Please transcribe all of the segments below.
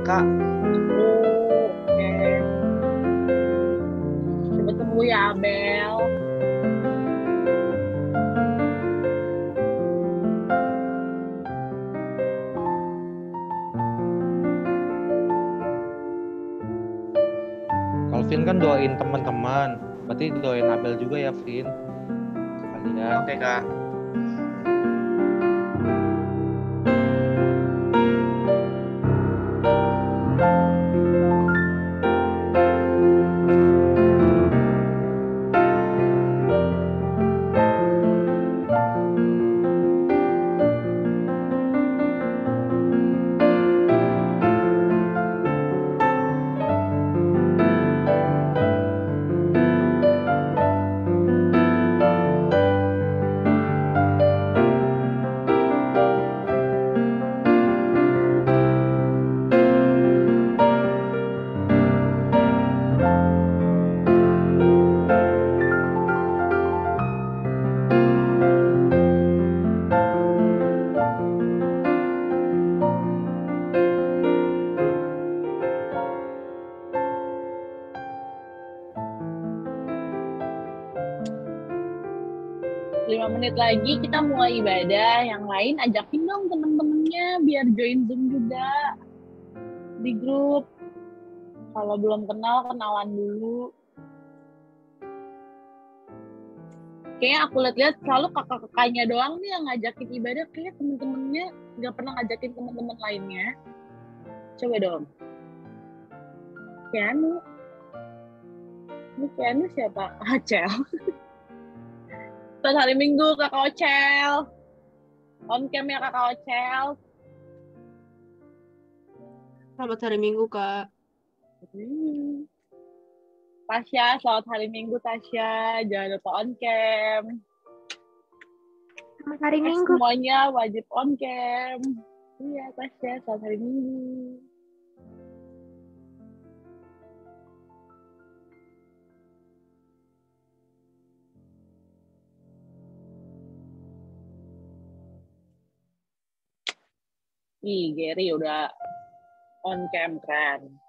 Kak. Oh, oke. Cepet sembuh ya, Abel. Kalau Vin kan doain teman-teman, berarti doain Abel juga ya, Vin. Kalian. Oke, Kak. Lima menit lagi kita mulai ibadah. Yang lain ajakin dong temen-temennya biar join Zoom juga di grup. Kalau belum kenal, kenalan dulu. Kayaknya aku lihat-lihat selalu kakak-kakaknya doang nih yang ngajakin ibadah. Kayaknya temen-temennya nggak pernah ngajakin temen-temen lainnya. Coba dong. Keanu. Ini Keanu siapa? Acel. Terus hari Minggu kakak Ocel. On cam ya kakak Ocel. Selamat hari Minggu, Kak. Tasya, selamat hari Minggu Tasya. Jangan lupa on cam. Selamat hari Minggu. Semuanya wajib on cam. Iya Tasya, selamat hari Minggu. Ih, Gary udah on cam keren.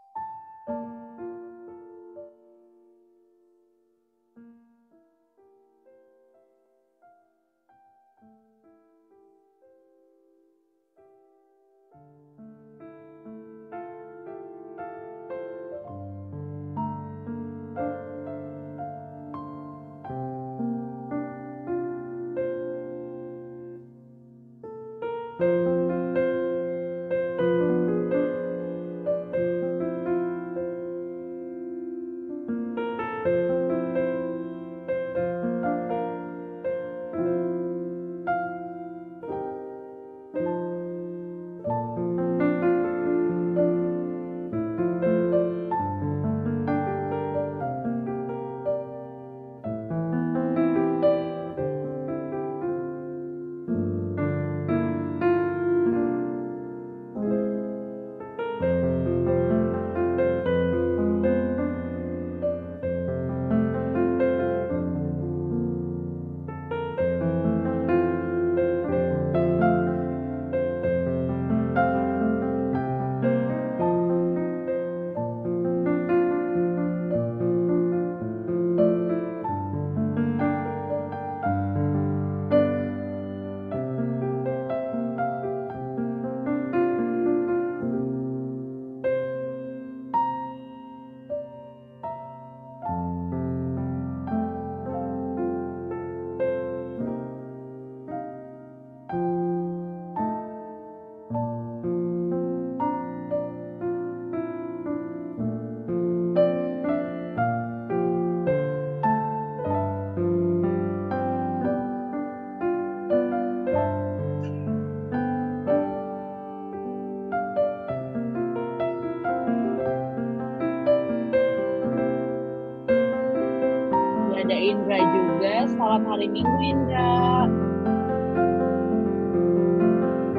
Ada Indra juga. Selamat hari Minggu Indra.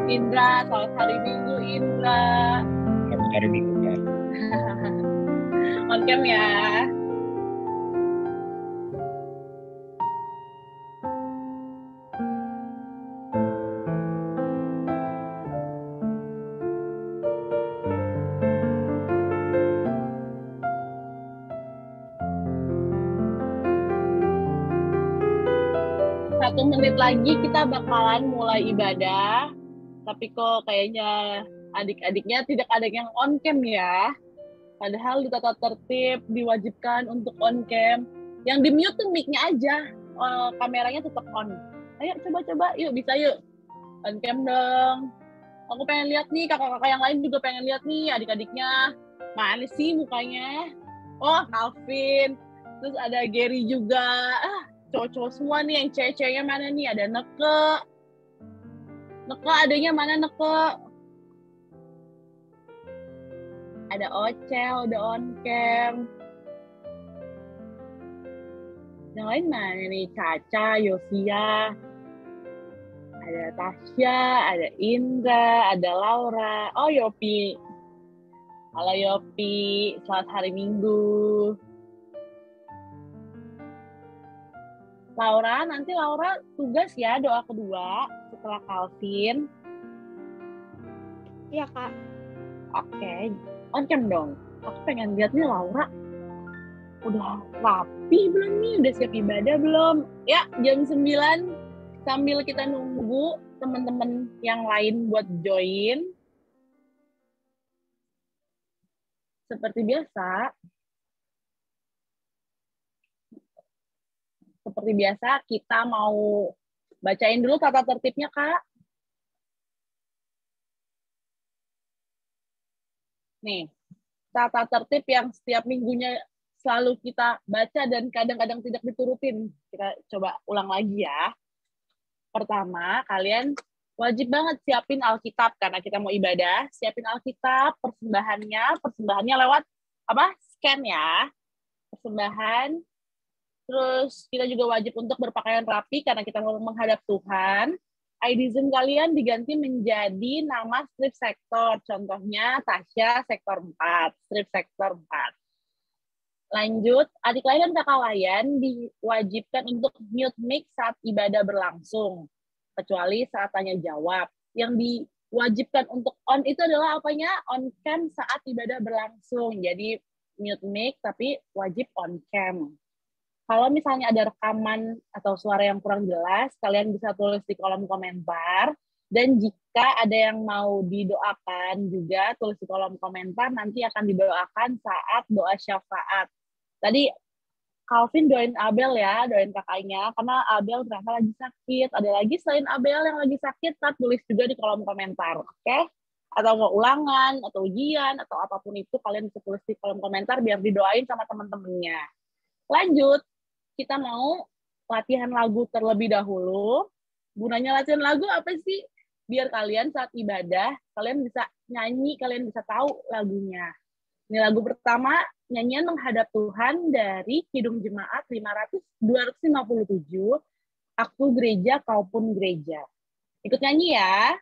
Indra, selamat hari Minggu Indra. Selamat hari Minggu, Kak. On cam ya. 1 menit lagi kita bakalan mulai ibadah. Tapi kok kayaknya adik-adiknya tidak ada yang on cam ya. Padahal di tata tertib diwajibkan untuk on cam. Yang di mute tuh mic-nya aja. Kameranya tetap on. Ayo coba-coba, yuk bisa yuk. On cam dong. Aku pengen lihat nih, kakak-kakak yang lain juga pengen lihat nih adik-adiknya. Mana sih mukanya? Oh, Calvin. Terus ada Gary juga. Cowok-cowok semua nih, yang cewek-ceweknya mana nih? Ada Neke. Neke adanya mana Neke? Ada Ocel, udah on cam. Yang lain mana nih? Caca, Yosia. Ada Tasya, ada Indra, ada Laura. Oh, Yopi. Halo Yopi, selamat hari Minggu. Laura, nanti Laura tugas ya doa kedua setelah Calvin. Iya, Kak. Oke, on cam dong. Aku pengen lihat nih Laura. Udah rapi belum nih? Udah siap ibadah belum? Ya, jam 9 sambil kita nunggu teman-teman yang lain buat join. Seperti biasa kita mau bacain dulu tata tertibnya, Kak. Nih, tata tertib yang setiap minggunya selalu kita baca dan kadang-kadang tidak diturutin. Kita coba ulang lagi ya. Pertama, kalian wajib banget siapin Alkitab karena kita mau ibadah. Siapin Alkitab, persembahannya lewat apa? Scan ya. Persembahan. Terus kita juga wajib untuk berpakaian rapi karena kita mau menghadap Tuhan. ID Zoom kalian diganti menjadi nama strip sektor. Contohnya Tasya sektor 4, strip sektor 4. Lanjut, adik lain dan kakak lain diwajibkan untuk mute mic saat ibadah berlangsung, kecuali saat tanya jawab. Yang diwajibkan untuk on itu adalah apanya? On cam saat ibadah berlangsung. Jadi mute mic tapi wajib on cam. Kalau misalnya ada rekaman atau suara yang kurang jelas, kalian bisa tulis di kolom komentar. Dan jika ada yang mau didoakan juga, tulis di kolom komentar, nanti akan didoakan saat doa syafaat. Tadi Calvin doain Abel ya, doain kakaknya, karena Abel ternyata lagi sakit. Ada lagi selain Abel yang lagi sakit, tulis juga di kolom komentar, oke? Atau mau ulangan, atau ujian, atau apapun itu, kalian bisa tulis di kolom komentar biar didoain sama teman-temannya. Lanjut, kita mau latihan lagu terlebih dahulu. Gunanya latihan lagu apa sih? Biar kalian saat ibadah, kalian bisa nyanyi, kalian bisa tahu lagunya. Ini lagu pertama, nyanyian menghadap Tuhan dari Kidung Jemaat 257, Aku Gereja, Kau Pun Gereja. Ikut nyanyi ya.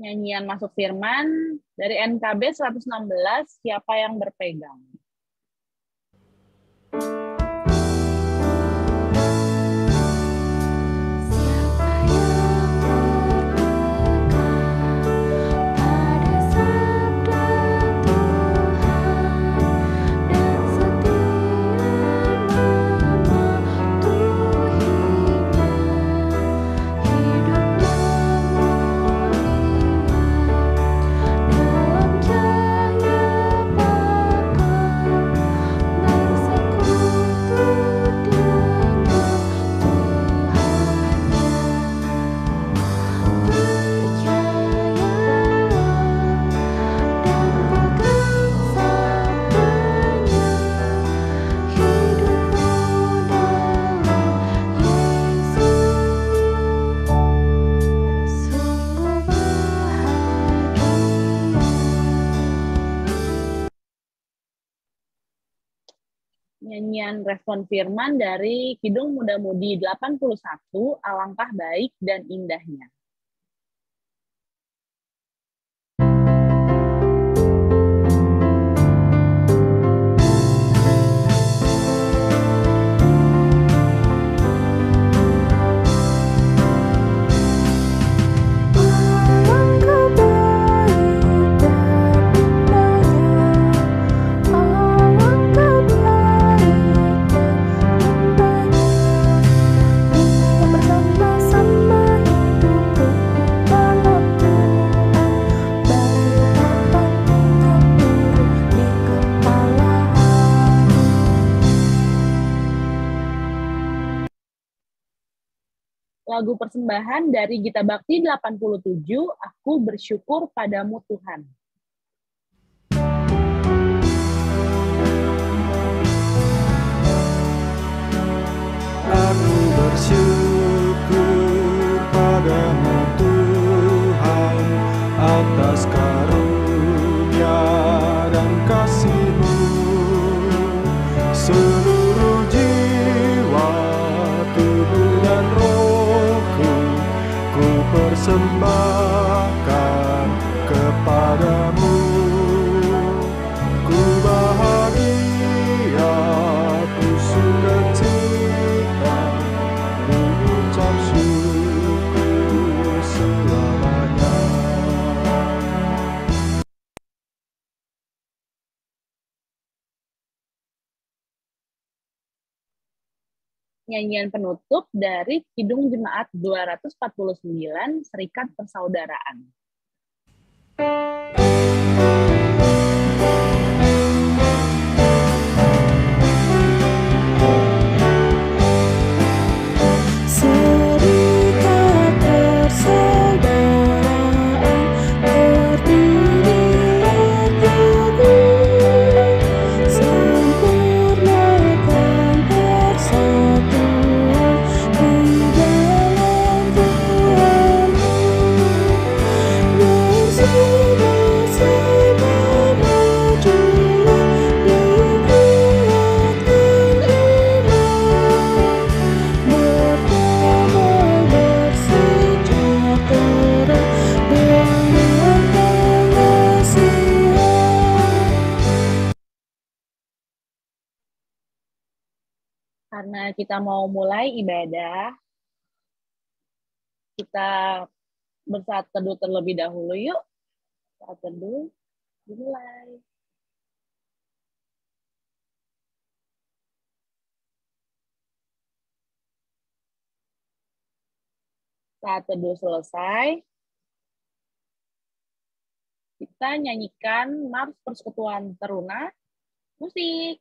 Nyanyian masuk firman dari NKB 116, siapa yang berpegang? nyanyian respon firman dari Kidung Muda Mudi 81, Alangkah Baik dan Indahnya. Lagu persembahan dari Gita Bakti 87, Aku Bersyukur Padamu Tuhan. Aku bersyukur padamu Tuhan atas karunia dan kasih-Mu. Seluruh jiwa, tubuh dan rohku ku persembahkan kepadamu. Ku bahagia, ku sukacita, ku ucap syukur selamanya. Nyanyian penutup dari Kidung Jemaat 249, Serikat Persaudaraan. Serikat persaudaraan berdiri teguh, sempurnakan persatuan di dalam Tuhan-Mu. Bersih-bersih bermajulah, dikuatkan iman, berdamai bersejahtera dengan pengasihan. Karena kita mau mulai ibadah, kita bersaat teduh terlebih dahulu yuk. Saat teduh, dimulai. Saat teduh selesai, kita nyanyikan Mars Persekutuan Teruna, musik.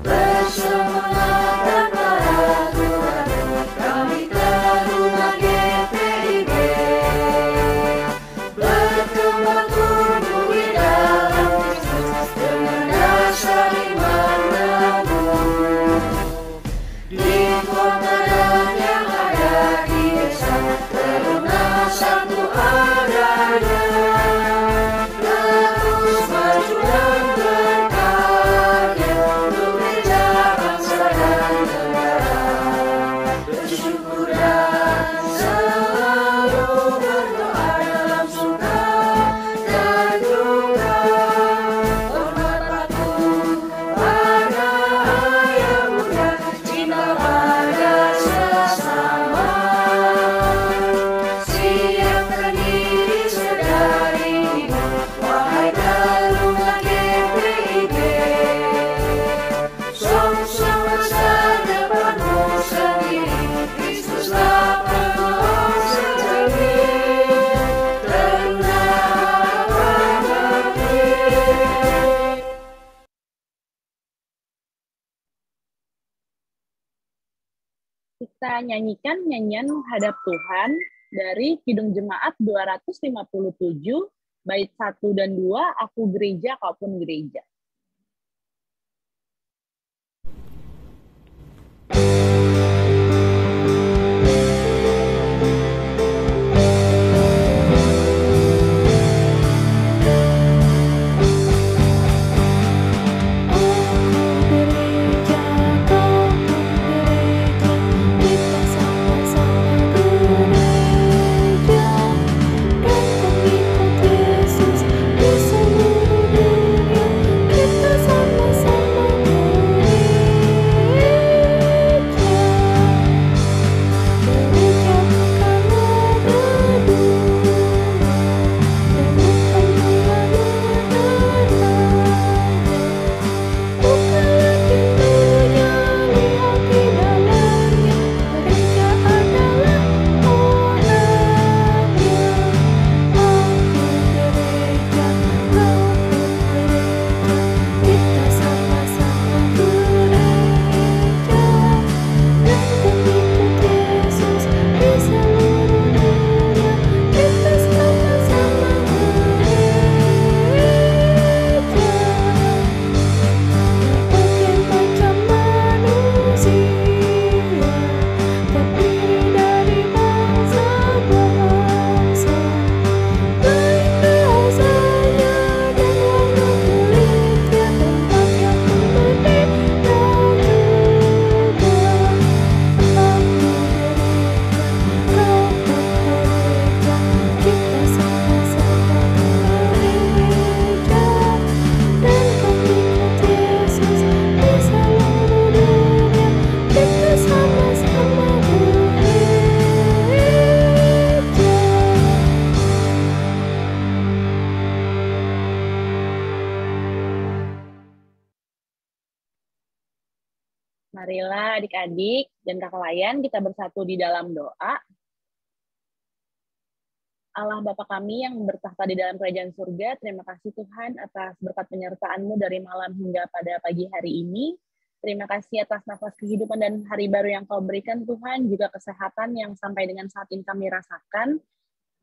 Bersemangatkan para Tuhan, kami Teruna GPIB, berkembang tumbuh di dalam Kristus dengan dasar iman teguh. Di kota dan yang ada di desa, Teruna satu adanya, terus maju dan berkarya untuk gereja, bangsa dan negara. Bersyukur dan selalu berdoa dalam suka dan duka. Hormat patuh pada ayah bunda, cinta pada sesama. Siapkan diri sedari dini, wahai Teruna GPIB. Song-song masa depanmu sendiri, Kristuslah penolong sejati. Teruna akan berdiri. Kita nyanyikan nyanyian Hadap Tuhan dari Kidung Jemaat 257, bait 1 dan 2, Aku Gereja, Kaupun Gereja. Marilah adik-adik dan kakak layan kita bersatu di dalam doa. Allah Bapa kami yang bertahta di dalam kerajaan surga, terima kasih Tuhan atas berkat penyertaan-Mu dari malam hingga pada pagi hari ini. Terima kasih atas nafas kehidupan dan hari baru yang Kau berikan Tuhan, juga kesehatan yang sampai dengan saat ini kami rasakan.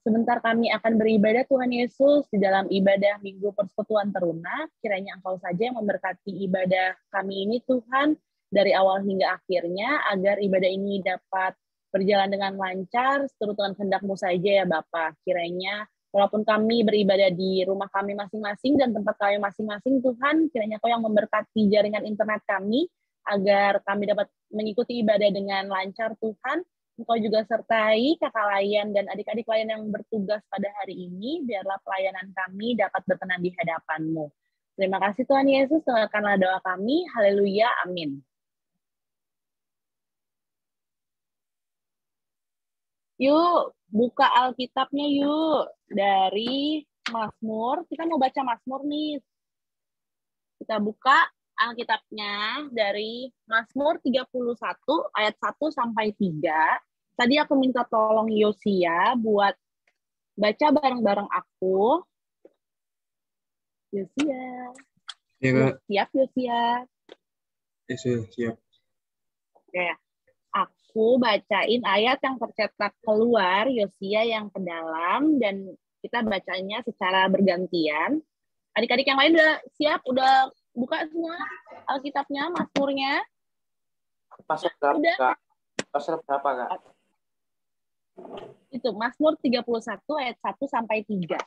Sebentar kami akan beribadah Tuhan Yesus di dalam ibadah Minggu Persekutuan Teruna. Kiranya Engkau saja yang memberkati ibadah kami ini Tuhan, dari awal hingga akhirnya, agar ibadah ini dapat berjalan dengan lancar, seturut dengan kehendak-Mu saja ya Bapa. Kiranya walaupun kami beribadah di rumah kami masing-masing dan tempat kami masing-masing, Tuhan, kiranya Kau yang memberkati jaringan internet kami, agar kami dapat mengikuti ibadah dengan lancar, Tuhan. Engkau juga sertai kakak layan dan adik-adik layan yang bertugas pada hari ini, biarlah pelayanan kami dapat berkenan di hadapan-Mu. Terima kasih Tuhan Yesus, dengarkanlah doa kami. Haleluya, amin. Yuk, buka Alkitabnya yuk. Dari Mazmur, kita mau baca Mazmur nih. Kita buka Alkitabnya dari Mazmur 31 ayat 1 sampai 3. Tadi aku minta tolong Yosia buat baca bareng-bareng aku. Yosia. Ya, Kak. Siap, Yosia? Ya, siap. Oke. Aku bacain ayat yang tercetak keluar, Yosia yang ke dalam, dan kita bacanya secara bergantian. Adik-adik yang lain udah siap? Udah buka semua Alkitabnya, Mazmurnya? Pasal berapa, Udah. Kak? Pasal berapa, Kak? Itu, Mazmur 31 ayat 1 sampai 3.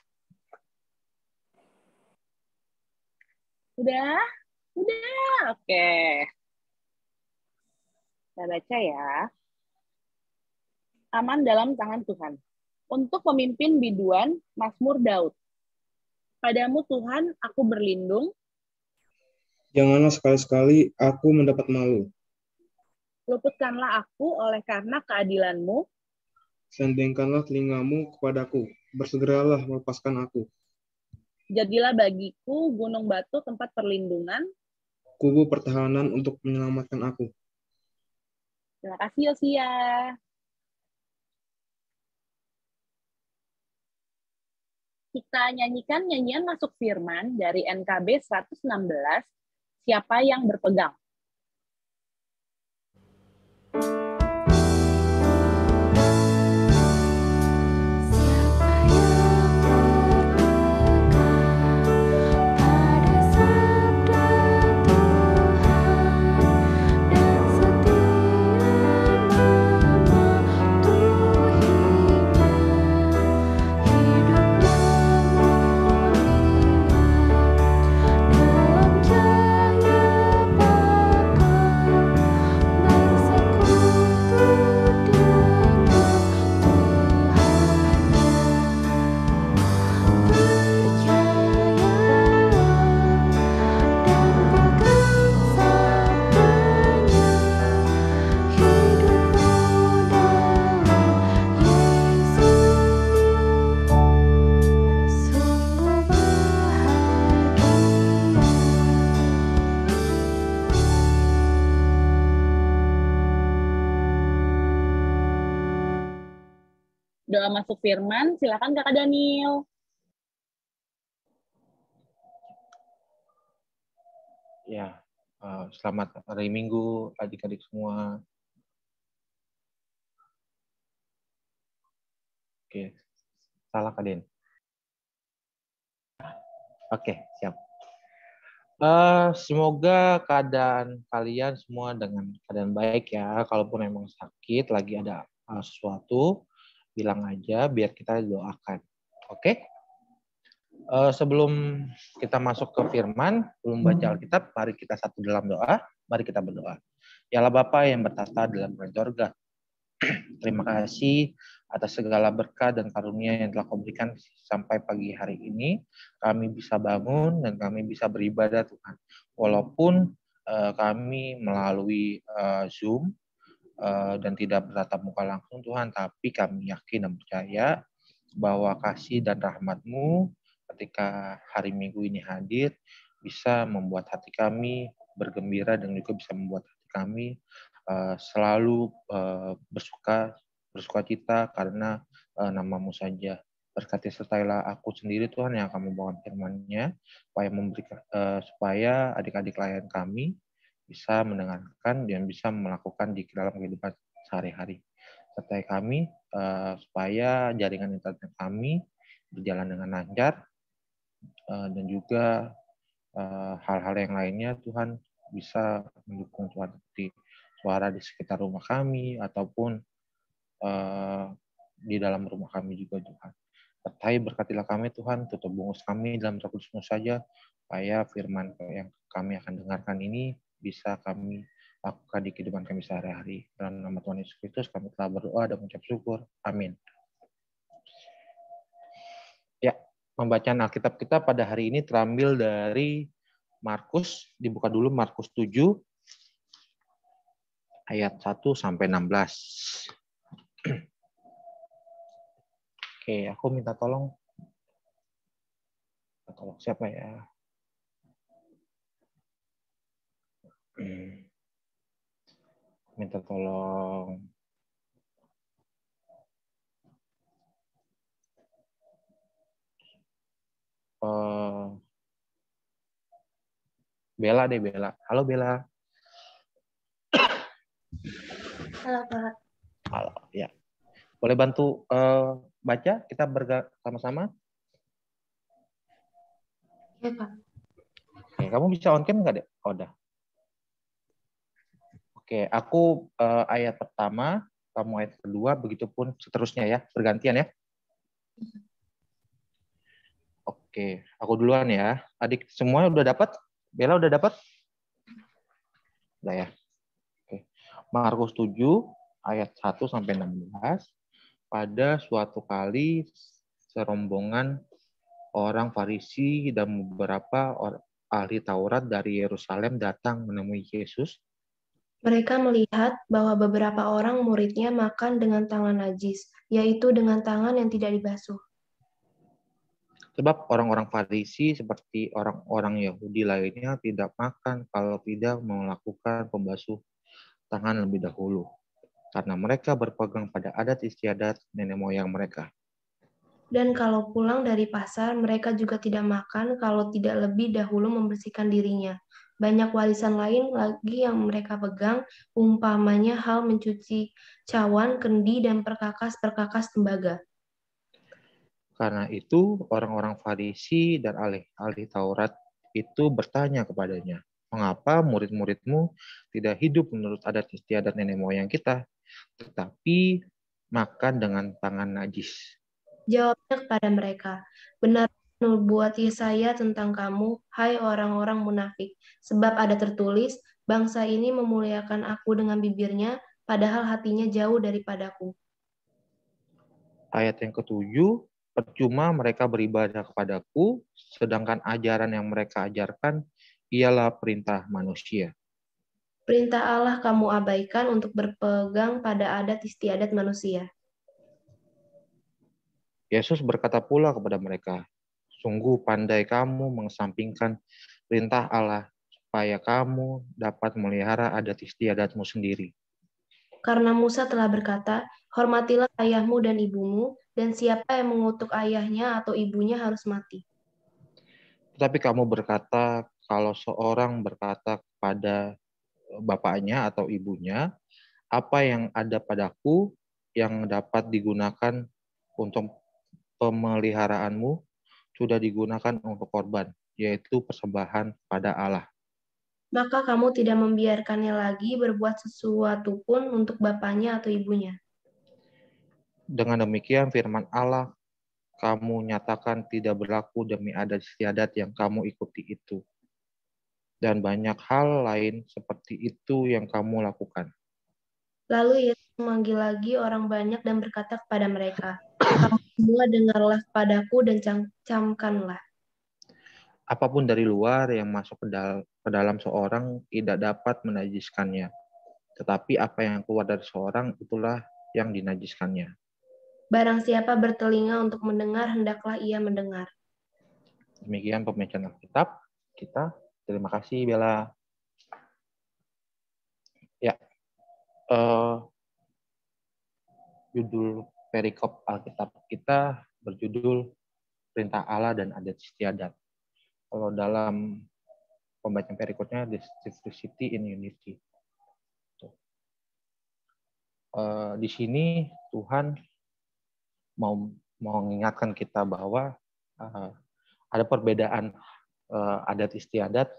Udah? Udah, oke. Kita baca ya. Aman dalam tangan Tuhan. Untuk pemimpin biduan, Mazmur Daud. Padamu Tuhan, aku berlindung. Janganlah sekali-sekali aku mendapat malu. Luputkanlah aku oleh karena keadilan-Mu. Sandingkanlah telingamu kepadaku. Bersegeralah melepaskan aku. Jadilah bagiku gunung batu tempat perlindungan. Kubu pertahanan untuk menyelamatkan aku. Terima kasih, Yosia. Kita nyanyikan nyanyian masuk firman dari NKB 116, Siapa yang berpegang. Doa masuk firman, silakan Kakak Daniel. Ya, selamat hari Minggu adik-adik semua. Oke, salah Kak Den. Oke, siap. Semoga keadaan kalian semua dengan keadaan baik ya. Kalaupun memang sakit, lagi ada sesuatu, bilang aja biar kita doakan. Oke? Sebelum kita masuk ke firman, belum baca Alkitab, mari kita satu dalam doa. Mari kita berdoa. Ya Allah Bapa yang bertata dalam kerajaan surga. Terima kasih atas segala berkat dan karunia yang telah Kau berikan sampai pagi hari ini. Kami bisa bangun dan kami bisa beribadah Tuhan. Walaupun kami melalui Zoom dan tidak bertatap muka langsung Tuhan, tapi kami yakin dan percaya bahwa kasih dan rahmat-Mu ketika hari Minggu ini hadir bisa membuat hati kami bergembira dan juga bisa membuat hati kami selalu bersukacita karena nama-Mu saja. Berkati sertailah aku sendiri Tuhan yang akan membawa firman-Nya supaya adik-adik klien kami bisa mendengarkan dan bisa melakukan di dalam kehidupan sehari-hari. Sertai kami supaya jaringan internet kami berjalan dengan lancar dan juga hal-hal yang lainnya Tuhan bisa mendukung Tuhan seperti suara di sekitar rumah kami ataupun di dalam rumah kami juga Tuhan. Sertai berkatilah kami Tuhan, tutup bungkus kami dalam Roh Kudus-Mu saja supaya firman yang kami akan dengarkan ini bisa kami lakukan di kehidupan kami sehari-hari. Dalam nama Tuhan Yesus Kristus kami telah berdoa dan mengucap syukur. Amin. Ya, pembacaan Alkitab kita pada hari ini terambil dari Markus, dibuka dulu Markus 7 ayat 1 sampai 16. Oke, aku minta tolong siapa ya? Minta tolong Bella deh, Bella. Halo Bella. Halo, Pak. Halo, ya. Boleh bantu baca? Kita sama-sama. Ya, Pak. Oke, kamu bisa on cam nggak deh? Oh, udah. Oke, aku ayat pertama, kamu ayat kedua, begitupun seterusnya ya, bergantian ya. Oke, aku duluan ya. Adik semua udah dapat? Bella udah dapat? Udah ya. Oke. Markus 7 ayat 1 sampai 16. Pada suatu kali serombongan orang Farisi dan beberapa ahli Taurat dari Yerusalem datang menemui Yesus. Mereka melihat bahwa beberapa orang muridnya makan dengan tangan najis, yaitu dengan tangan yang tidak dibasuh. Sebab orang-orang Farisi seperti orang-orang Yahudi lainnya tidak makan kalau tidak melakukan pembasuh tangan lebih dahulu. Karena mereka berpegang pada adat istiadat nenek moyang mereka. Dan kalau pulang dari pasar, mereka juga tidak makan kalau tidak lebih dahulu membersihkan dirinya. Banyak warisan lain lagi yang mereka pegang, umpamanya hal mencuci cawan, kendi, dan perkakas-perkakas tembaga. Karena itu orang-orang Farisi dan ahli Taurat itu bertanya kepadanya, mengapa murid-muridmu tidak hidup menurut adat istiadat nenek moyang kita, tetapi makan dengan tangan najis? Jawabnya kepada mereka, benar nubuat Yesaya tentang kamu, hai orang-orang munafik, sebab ada tertulis, bangsa ini memuliakan aku dengan bibirnya, padahal hatinya jauh daripadaku. Ayat yang ketujuh, percuma mereka beribadah kepadaku, sedangkan ajaran yang mereka ajarkan ialah perintah manusia. Perintah Allah kamu abaikan untuk berpegang pada adat istiadat manusia. Yesus berkata pula kepada mereka, sungguh pandai kamu mengesampingkan perintah Allah supaya kamu dapat melihara adat istiadatmu sendiri. Karena Musa telah berkata, hormatilah ayahmu dan ibumu, dan siapa yang mengutuk ayahnya atau ibunya harus mati. Tetapi kamu berkata, kalau seorang berkata kepada bapaknya atau ibunya, apa yang ada padaku yang dapat digunakan untuk pemeliharaanmu sudah digunakan untuk korban, yaitu persembahan pada Allah. Maka kamu tidak membiarkannya lagi berbuat sesuatu pun untuk bapaknya atau ibunya. Dengan demikian firman Allah kamu nyatakan tidak berlaku demi adat istiadat yang kamu ikuti itu. Dan banyak hal lain seperti itu yang kamu lakukan. Lalu Yesus memanggil lagi orang banyak dan berkata kepada mereka, kamu semua dengarlah kepadaku dan camkanlah. Apapun dari luar yang masuk ke dalam seorang tidak dapat menajiskannya. Tetapi apa yang keluar dari seorang itulah yang dinajiskannya. Barang siapa bertelinga untuk mendengar, hendaklah ia mendengar. Demikian pembacaan Alkitab kita. Terima kasih Bella. judul perikop Alkitab kita berjudul Perintah Allah dan Adat Istiadat. Kalau dalam pembacaan perikopnya Diversity in Unity. Di sini Tuhan mau mengingatkan kita bahwa ada perbedaan adat istiadat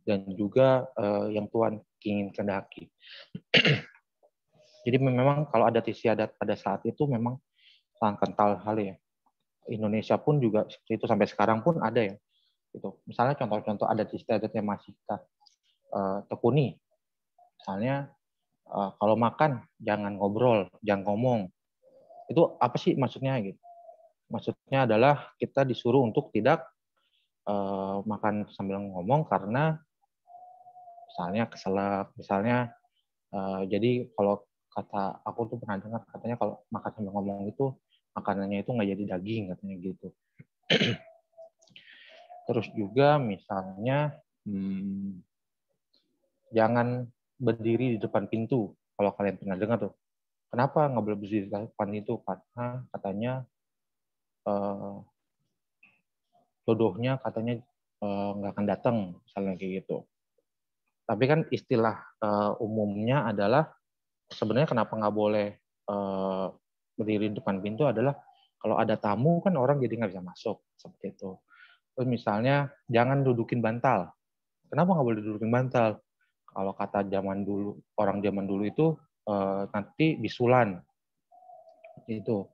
dan juga yang Tuhan ingin kehendaki. Jadi memang kalau adat istiadat pada saat itu memang sangat kental hal ya. Indonesia pun juga seperti itu, sampai sekarang pun ada ya. Gitu. Misalnya contoh-contoh adat istiadat yang masih kita tekuni. Misalnya kalau makan jangan ngobrol, jangan ngomong. Itu apa sih maksudnya gitu? Maksudnya adalah kita disuruh untuk tidak makan sambil ngomong karena misalnya keselak, misalnya jadi kalau kata aku tuh pernah dengar katanya kalau makan sambil ngomong itu makanannya itu nggak jadi daging katanya gitu. Terus juga misalnya jangan berdiri di depan pintu. Kalau kalian pernah dengar tuh, kenapa nggak boleh berdiri di depan itu? Karena katanya jodohnya katanya nggak akan datang, misalnya kayak gitu. Tapi kan istilah umumnya adalah sebenarnya kenapa nggak boleh berdiri di depan pintu adalah kalau ada tamu kan orang jadi nggak bisa masuk seperti itu. Terus misalnya jangan dudukin bantal. Kenapa nggak boleh dudukin bantal? Kalau kata zaman dulu, orang zaman dulu itu nanti bisulan itu.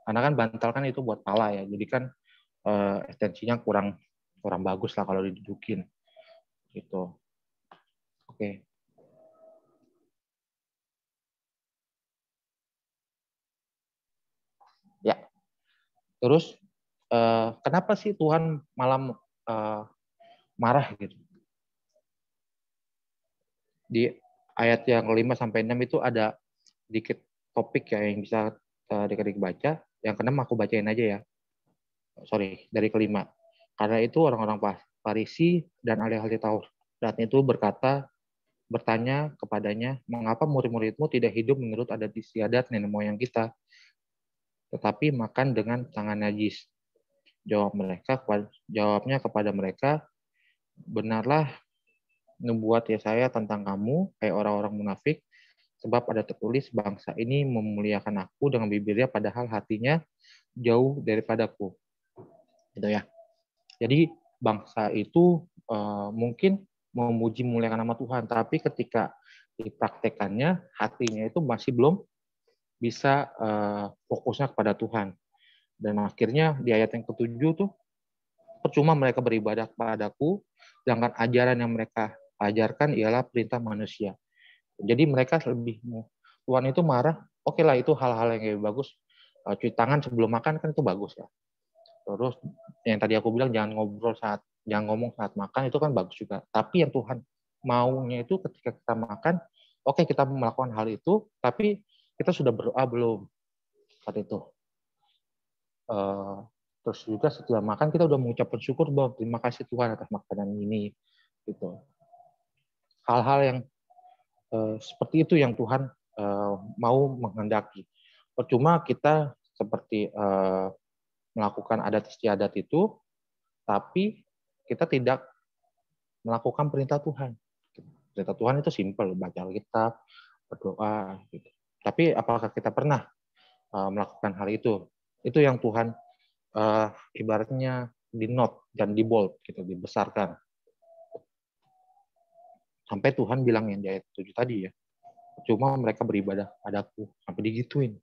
Karena kan bantal kan itu buat pala ya. Jadi kan ekstensinya kurang bagus lah kalau didudukin. Gitu. Oke. Ya. Terus kenapa sih Tuhan malah marah gitu? Di ayat yang 5 sampai 6 itu ada sedikit topik ya yang bisa adik-adik baca. Yang ke-6 aku bacain aja ya. Sorry, dari ke-5. Karena itu orang-orang Farisi dan ahli-ahli Taurat itu bertanya kepadanya, mengapa murid-muridmu tidak hidup menurut adat istiadat nenek moyang kita, tetapi makan dengan tangan najis? Jawabnya kepada mereka, benarlah nubuat Yesaya tentang kamu, hai orang-orang munafik, sebab ada tertulis bangsa ini memuliakan aku dengan bibirnya padahal hatinya jauh daripadaku. Gitu ya. Jadi bangsa itu mungkin memuji memuliakan nama Tuhan, tapi ketika dipraktekannya hatinya itu masih belum bisa fokusnya kepada Tuhan. Dan akhirnya di ayat yang ke-7 tuh, percuma mereka beribadah kepadaku, sedangkan ajaran yang mereka ajarkan ialah perintah manusia. Jadi mereka lebih, Tuhan itu marah, oke lah itu hal-hal yang lebih bagus. Cuci tangan sebelum makan kan itu bagus ya. Terus yang tadi aku bilang jangan ngomong saat makan itu kan bagus juga. Tapi yang Tuhan maunya itu ketika kita makan, oke kita melakukan hal itu, tapi kita sudah berdoa belum? Seperti itu. Terus juga setelah makan kita udah mengucapkan syukur bahwa terima kasih Tuhan atas makanan ini. Gitu. Hal-hal yang seperti itu yang Tuhan mau menghendaki. Percuma kita seperti melakukan adat istiadat itu, tapi kita tidak melakukan perintah Tuhan. Perintah Tuhan itu simpel, baca Alkitab, berdoa. Gitu. Tapi apakah kita pernah melakukan hal itu? Itu yang Tuhan ibaratnya di note dan di bold, gitu, dibesarkan. Sampai Tuhan bilang yang di ayat 7 tadi ya, cuma mereka beribadah padaku, sampai digituin.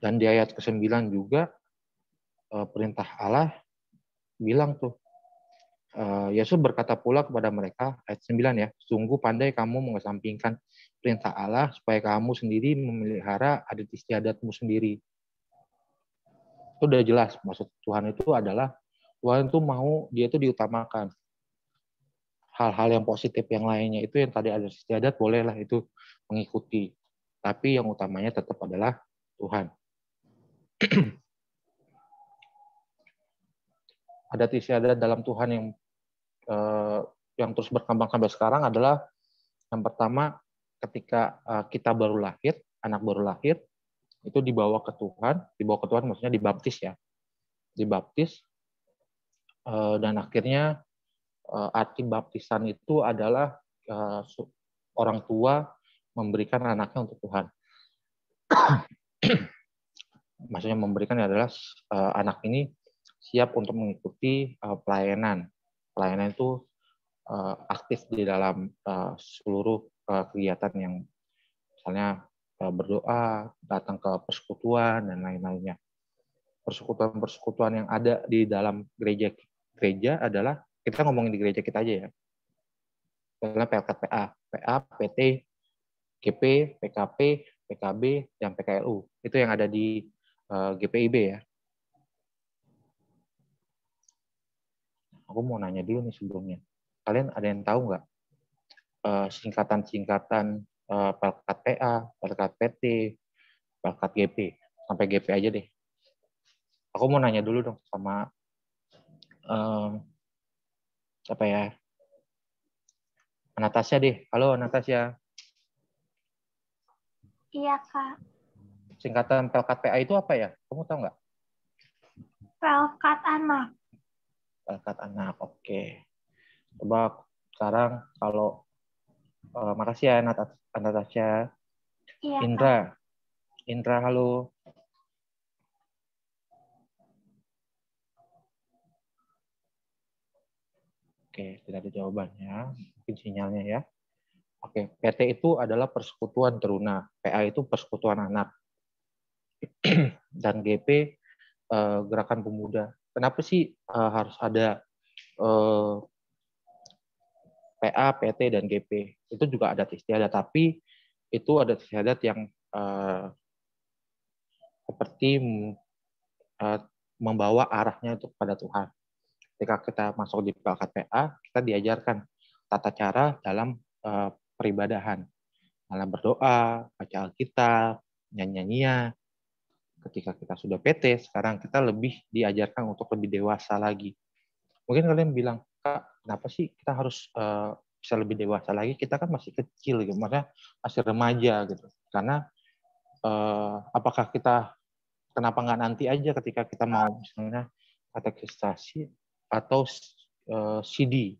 Dan di ayat ke-9 juga perintah Allah bilang tuh, Yesus berkata pula kepada mereka, ayat 9 ya, sungguh pandai kamu mengesampingkan perintah Allah supaya kamu sendiri memelihara adat istiadatmu sendiri. Itu udah jelas, maksud Tuhan itu adalah, Tuhan itu mau dia itu diutamakan. Hal-hal yang positif yang lainnya itu yang tadi adat istiadat bolehlah itu mengikuti. Tapi yang utamanya tetap adalah Tuhan. Adat istiadat dalam Tuhan yang terus berkembang sampai sekarang adalah Yang pertama, ketika kita baru lahir, anak baru lahir, itu dibawa ke Tuhan maksudnya dibaptis ya. Dibaptis, dan akhirnya arti baptisan itu adalah orang tua memberikan anaknya untuk Tuhan. Maksudnya memberikan adalah anak ini siap untuk mengikuti pelayanan. Pelayanan itu aktif di dalam seluruh kegiatan yang misalnya berdoa, datang ke persekutuan, dan lain-lainnya. Persekutuan-persekutuan yang ada di dalam gereja adalah, kita ngomongin di gereja kita aja ya, adalah PLKPA, PA, PT, GP, PKP, PKB, dan PKLU. Itu yang ada di GPIB ya. Aku mau nanya dulu nih sebelumnya. Kalian ada yang tahu nggak singkatan-singkatan Pelkat PA, Pelkat PT, Pelkat GP, sampai GP aja deh. Aku mau nanya dulu dong sama siapa ya? Natasha deh. Halo Natasha. Iya, Kak. Singkatan Pelkat PA itu apa ya? Kamu tahu nggak? Pelkat anak. Pelkat anak, oke. Coba sekarang kalau makasih ya Natasha. Iya, Indra. Kak. Indra, halo. Oke, tidak ada jawabannya. Mungkin sinyalnya ya. Oke, PT itu adalah persekutuan teruna. PA itu persekutuan anak. Dan GP Gerakan Pemuda. Kenapa sih harus ada PA, PT, dan GP? Itu juga adat istiadat, tapi itu adat istiadat yang seperti membawa arahnya itu kepada Tuhan. Ketika kita masuk di Pelkat PA, kita diajarkan tata cara dalam peribadahan, dalam berdoa, baca Alkitab, nyanyi-nyanyian. Ketika kita sudah PT, sekarang kita lebih diajarkan untuk lebih dewasa lagi. Mungkin kalian bilang, Kak, kenapa sih kita harus bisa lebih dewasa lagi? Kita kan masih kecil, gitu, maksudnya masih remaja gitu. Karena apakah kita, kenapa nggak nanti aja ketika kita mau misalnya katekisasi atau CD?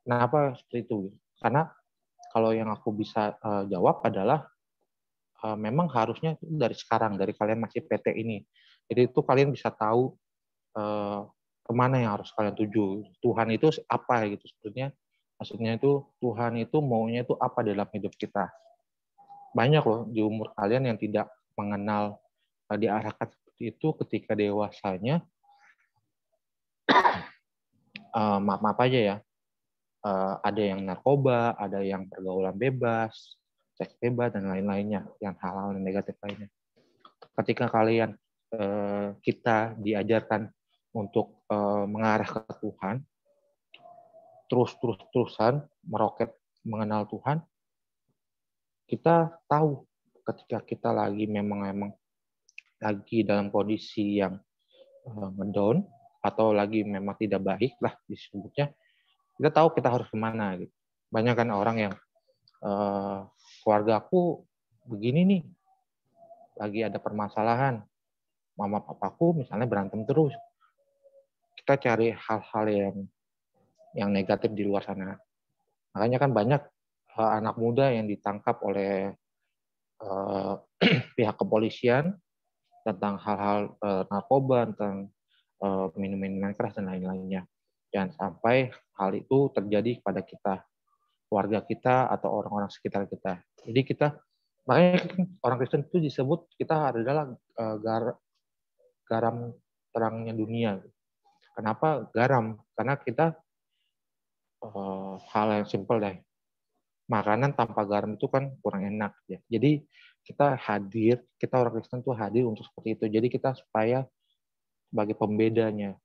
Kenapa seperti itu? Karena kalau yang aku bisa jawab adalah memang harusnya dari sekarang, dari kalian masih PT ini. Jadi itu kalian bisa tahu kemana yang harus kalian tuju. Tuhan itu apa gitu sebetulnya. Maksudnya itu Tuhan itu maunya itu apa dalam hidup kita. Banyak loh di umur kalian yang tidak mengenal diarahkan seperti itu ketika dewasanya. Maaf aja ya. Ada yang narkoba, ada yang pergaulan bebas, seks bebas, dan lain-lainnya, yang hal-hal negatif lainnya. Ketika kalian, kita diajarkan untuk mengarah ke Tuhan, terus-terusan meroket mengenal Tuhan, kita tahu ketika kita lagi memang lagi dalam kondisi yang ngedown, atau lagi memang tidak baik lah disebutnya, kita tahu kita harus kemana gitu. Banyak kan orang yang keluarga aku begini nih, lagi ada permasalahan, mama papaku misalnya berantem terus. Kita cari hal-hal yang negatif di luar sana. Makanya kan banyak anak muda yang ditangkap oleh pihak kepolisian tentang hal-hal narkoba, tentang minum-minuman keras dan lain-lainnya. Jangan sampai hal itu terjadi kepada kita, keluarga kita, atau orang-orang sekitar kita. Jadi kita, makanya orang Kristen itu disebut kita adalah garam terangnya dunia. Kenapa garam? Karena kita hal yang simpel deh. Makanan tanpa garam itu kan kurang enak ya. Jadi kita hadir, kita orang Kristen itu hadir untuk seperti itu. Jadi kita supaya sebagai pembedanya.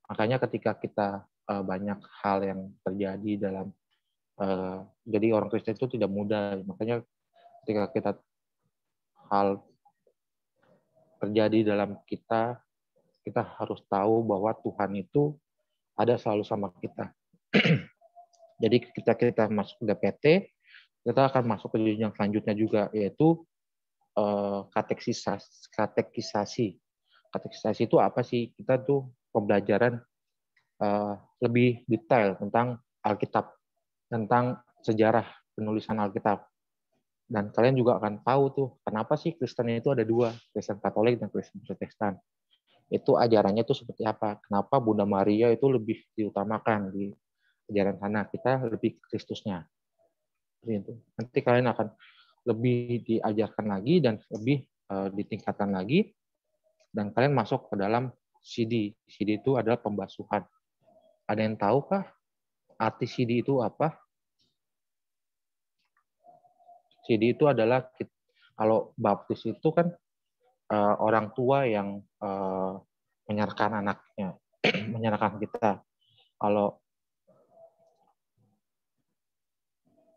Makanya ketika kita banyak hal yang terjadi dalam jadi orang Kristen itu tidak mudah. Makanya ketika hal terjadi dalam kita kita harus tahu bahwa Tuhan itu ada selalu sama kita. Jadi ketika kita masuk ke DPT, kita akan masuk ke jenjang selanjutnya juga, yaitu katekisasi. Katekisasi itu apa sih? Kita tuh pembelajaran lebih detail tentang Alkitab, tentang sejarah penulisan Alkitab. Dan kalian juga akan tahu tuh, kenapa sih Kristen itu ada dua, Kristen Katolik dan Kristen Protestan. Itu ajarannya itu seperti apa? Kenapa Bunda Maria itu lebih diutamakan di ajaran sana, kita lebih ke Kristusnya. Itu. Nanti kalian akan lebih diajarkan lagi dan lebih ditingkatkan lagi, dan kalian masuk ke dalam CD. CD itu adalah pembasuhan. Ada yang tahukah arti CD itu apa? CD itu adalah, kalau baptis itu kan orang tua yang menyerahkan anaknya, menyerahkan kita.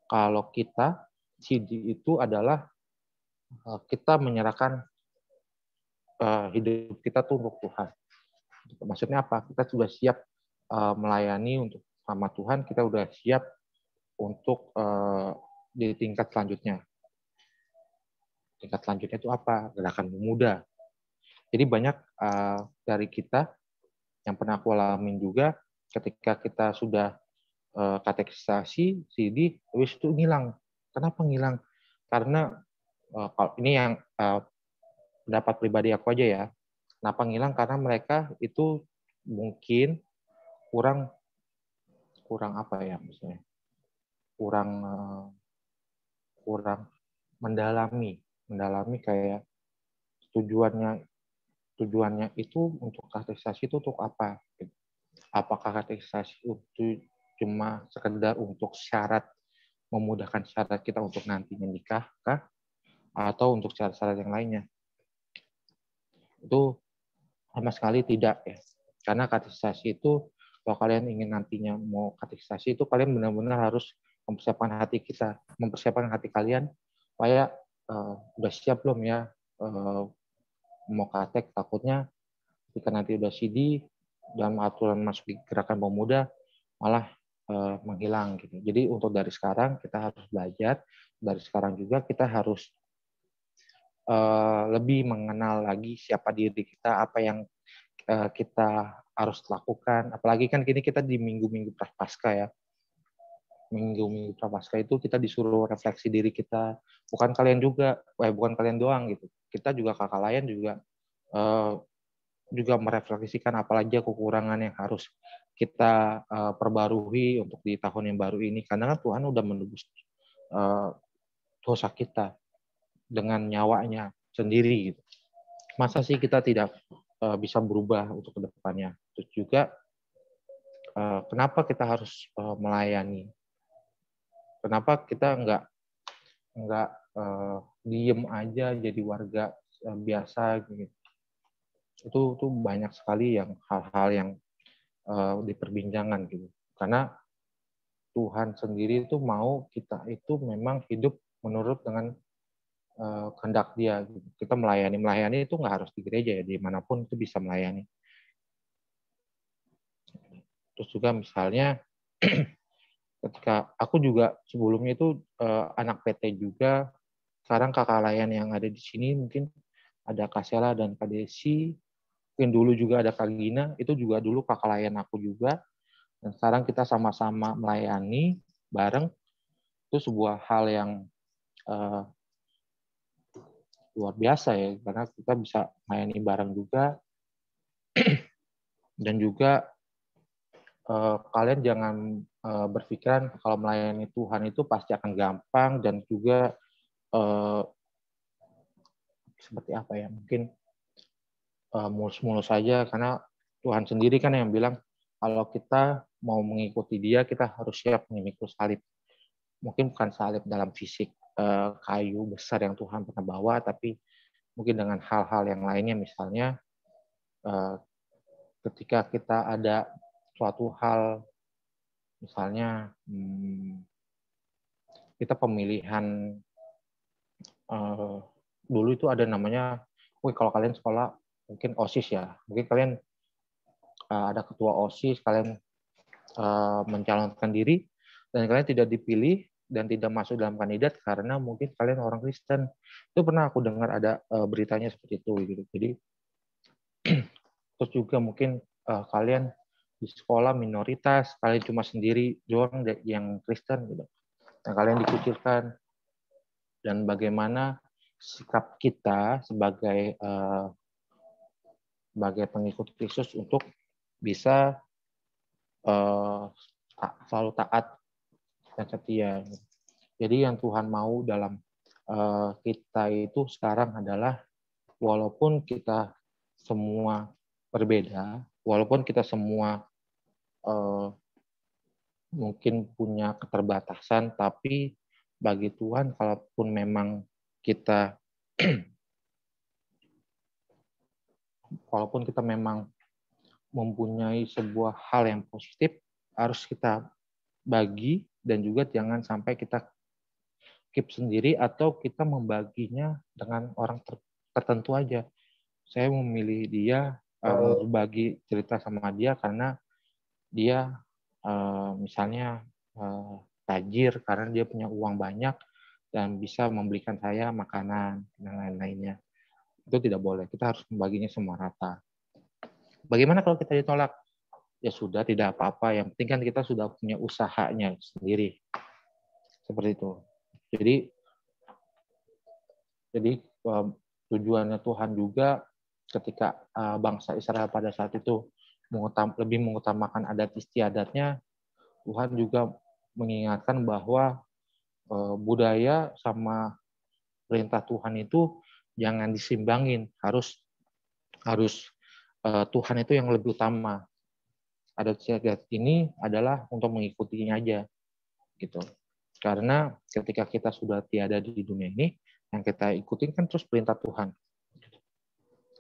Kalau kita, CD itu adalah kita menyerahkan hidup kita tuh untuk Tuhan. Maksudnya apa? Kita sudah siap melayani untuk sama Tuhan, kita sudah siap untuk di tingkat selanjutnya. Tingkat selanjutnya itu apa? Gerakan pemuda. Jadi banyak dari kita yang pernah aku alamin juga, ketika kita sudah katekisasi, CD, habis itu ngilang. Kenapa ngilang? Karena ini yang pendapat pribadi aku aja ya. Kenapa ngilang? Karena mereka itu mungkin kurang apa ya, misalnya kurang mendalami kayak tujuannya itu untuk katekisasi itu untuk apa? Apakah katekisasi itu cuma sekedar untuk syarat, memudahkan syarat kita untuk nantinya nikah kah? Atau untuk syarat-syarat yang lainnya? Itu sama sekali tidak ya. Karena katekisasi itu, kalau kalian ingin nantinya mau katekisasi itu, kalian benar-benar harus mempersiapkan hati kita, mempersiapkan hati kalian supaya udah siap belum ya mau katek. Takutnya ketika nanti udah CD dan aturan masuk di gerakan pemuda malah menghilang gitu. Jadi untuk dari sekarang kita harus belajar, dari sekarang juga kita harus lebih mengenal lagi siapa diri kita, apa yang kita harus lakukan. Apalagi kan kini kita di minggu-minggu Prapaskah ya. Minggu-minggu Prapaskah itu kita disuruh refleksi diri kita. Bukan kalian doang gitu. Kita juga kakak lain juga merefleksikan apalagi kekurangan yang harus kita perbarui untuk di tahun yang baru ini. Karena kan Tuhan udah menebus dosa kita dengan nyawanya sendiri gitu. Masa sih kita tidak bisa berubah untuk kedepannya? Terus juga kenapa kita harus melayani? Kenapa kita nggak diem aja jadi warga biasa gitu? Itu banyak sekali yang hal-hal yang diperbincangkan gitu. Karena Tuhan sendiri itu mau kita itu memang hidup menurut dengan kehendak Dia. Kita melayani itu nggak harus di gereja ya, dimanapun itu bisa melayani. Terus juga misalnya ketika aku juga sebelumnya itu anak PT juga, sekarang kakak layan yang ada di sini mungkin ada Kak Sela dan Kak Desi, mungkin dulu juga ada Kak Gina, itu juga dulu kakak layan aku juga, dan sekarang kita sama-sama melayani bareng. Itu sebuah hal yang luar biasa ya, karena kita bisa melayani bareng juga. Dan juga kalian jangan berpikiran kalau melayani Tuhan itu pasti akan gampang dan juga seperti apa ya, mungkin mulus-mulus saja, karena Tuhan sendiri kan yang bilang kalau kita mau mengikuti Dia, kita harus siap memikul salib. Mungkin bukan salib dalam fisik kayu besar yang Tuhan pernah bawa, tapi mungkin dengan hal-hal yang lainnya, misalnya ketika kita ada suatu hal, misalnya kita pemilihan dulu itu ada namanya, kalau kalian sekolah mungkin OSIS ya, mungkin kalian ada ketua OSIS, kalian mencalonkan diri dan kalian tidak dipilih dan tidak masuk dalam kandidat karena mungkin kalian orang Kristen. Itu pernah aku dengar ada beritanya seperti itu gitu. Jadi terus juga mungkin kalian di sekolah minoritas, kalian cuma sendiri doang yang Kristen gitu. Dan kalian dikucilkan. Dan bagaimana sikap kita sebagai pengikut Kristus untuk bisa selalu taat dan setia. Jadi yang Tuhan mau dalam kita itu sekarang adalah walaupun kita semua berbeda, walaupun kita semua mungkin punya keterbatasan, tapi bagi Tuhan kalaupun memang kita walaupun kita memang mempunyai sebuah hal yang positif, harus kita bagi dan juga jangan sampai kita keep sendiri atau kita membaginya dengan orang tertentu aja. Saya memilih dia, berbagi cerita sama dia karena dia misalnya tajir karena dia punya uang banyak dan bisa membelikan saya makanan dan lain-lainnya. Itu tidak boleh. Kita harus membaginya semua rata. Bagaimana kalau kita ditolak? Ya sudah, tidak apa-apa. Yang penting kan kita sudah punya usahanya sendiri. Seperti itu. Jadi tujuannya Tuhan juga ketika bangsa Israel pada saat itu lebih mengutamakan adat istiadatnya, Tuhan juga mengingatkan bahwa budaya sama perintah Tuhan itu jangan disimbangin, harus Tuhan itu yang lebih utama. Adat istiadat ini adalah untuk mengikutinya aja, gitu. Karena ketika kita sudah tiada di dunia ini, yang kita ikutin kan terus perintah Tuhan.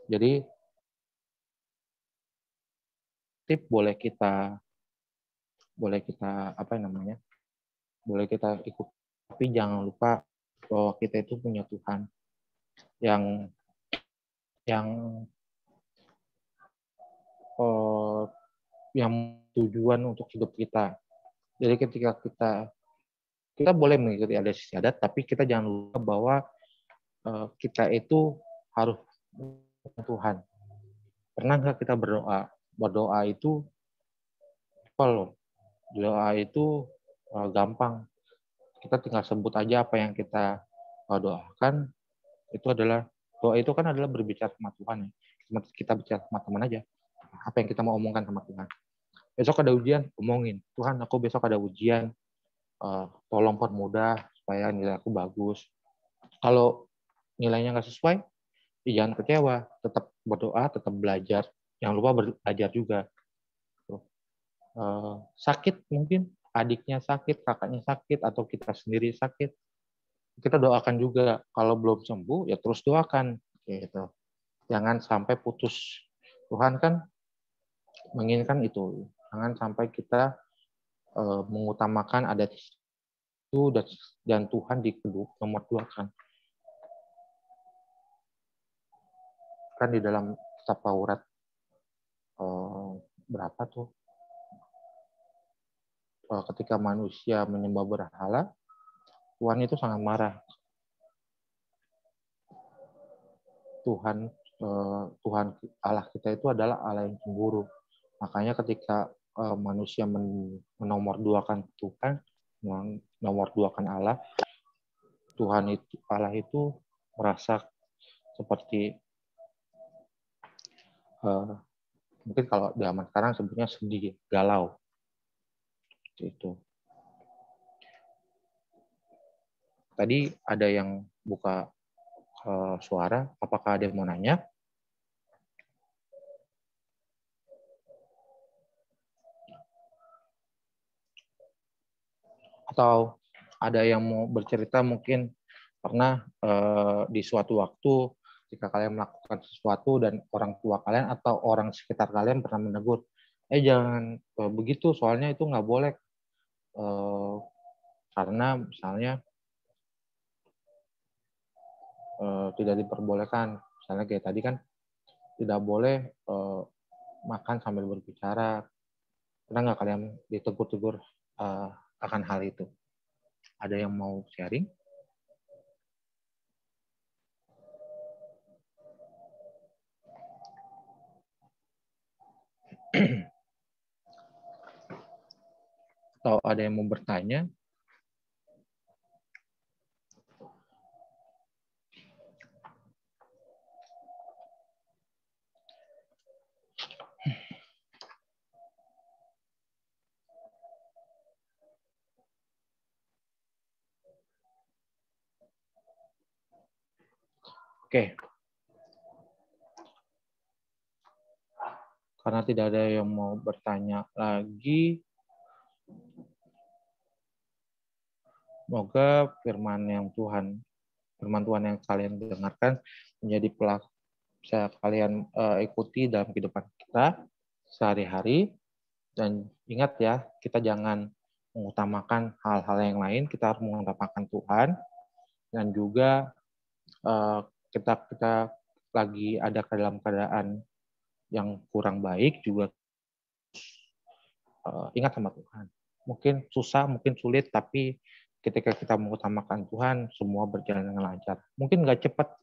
Jadi tip boleh kita boleh kita ikut, tapi jangan lupa bahwa kita itu punya Tuhan yang tujuan untuk hidup kita. Jadi ketika kita boleh mengikuti adat istiadat, tapi kita jangan lupa bahwa kita itu harus Tuhan. Pernah nggak kita berdoa? Berdoa itu kalau doa itu gampang. Kita tinggal sebut aja apa yang kita doakan. Doa itu kan adalah berbicara sama Tuhan. Kita bicara sama teman aja. Apa yang kita mau omongkan sama Tuhan. Besok ada ujian, omongin. Tuhan, aku besok ada ujian. Tolong permudah supaya nilai aku bagus. Kalau nilainya nggak sesuai, jangan kecewa. Tetap berdoa, tetap belajar. Jangan lupa belajar juga. Sakit mungkin, adiknya sakit, kakaknya sakit, atau kita sendiri sakit. Kita doakan juga. Kalau belum sembuh, ya terus doakan. Gitu. Jangan sampai putus. Tuhan kan menginginkan itu. Jangan sampai kita mengutamakan adat itu dan Tuhan nomor 2 kan. Kan di dalam kitab Taurat berapa tuh? Ketika manusia menyembah berhala, Tuhan itu sangat marah. Tuhan Allah kita itu adalah Allah yang cemburu. Makanya ketika manusia menomorduakan Tuhan, menomorduakan Allah, Allah itu merasa seperti mungkin kalau di zaman sekarang sebutnya sedih, galau. Itu. Tadi ada yang buka suara, apakah ada yang mau nanya? Atau ada yang mau bercerita mungkin pernah di suatu waktu jika kalian melakukan sesuatu dan orang tua kalian atau orang sekitar kalian pernah menegur, jangan begitu, soalnya itu nggak boleh. Karena misalnya tidak diperbolehkan, misalnya kayak tadi kan tidak boleh makan sambil berbicara. Pernah nggak kalian ditegur-tegur akan hal itu? Ada yang mau sharing? Atau ada yang mau bertanya? Oke. Karena tidak ada yang mau bertanya lagi, semoga firman Tuhan yang kalian dengarkan menjadi bisa kalian ikuti dalam kehidupan kita sehari-hari. Dan ingat ya, kita jangan mengutamakan hal-hal yang lain, kita harus mengutamakan Tuhan. Dan juga kita lagi ada dalam keadaan yang kurang baik juga ingat sama Tuhan. Mungkin susah, mungkin sulit, tapi ketika kita mengutamakan Tuhan, semua berjalan dengan lancar. Mungkin nggak cepat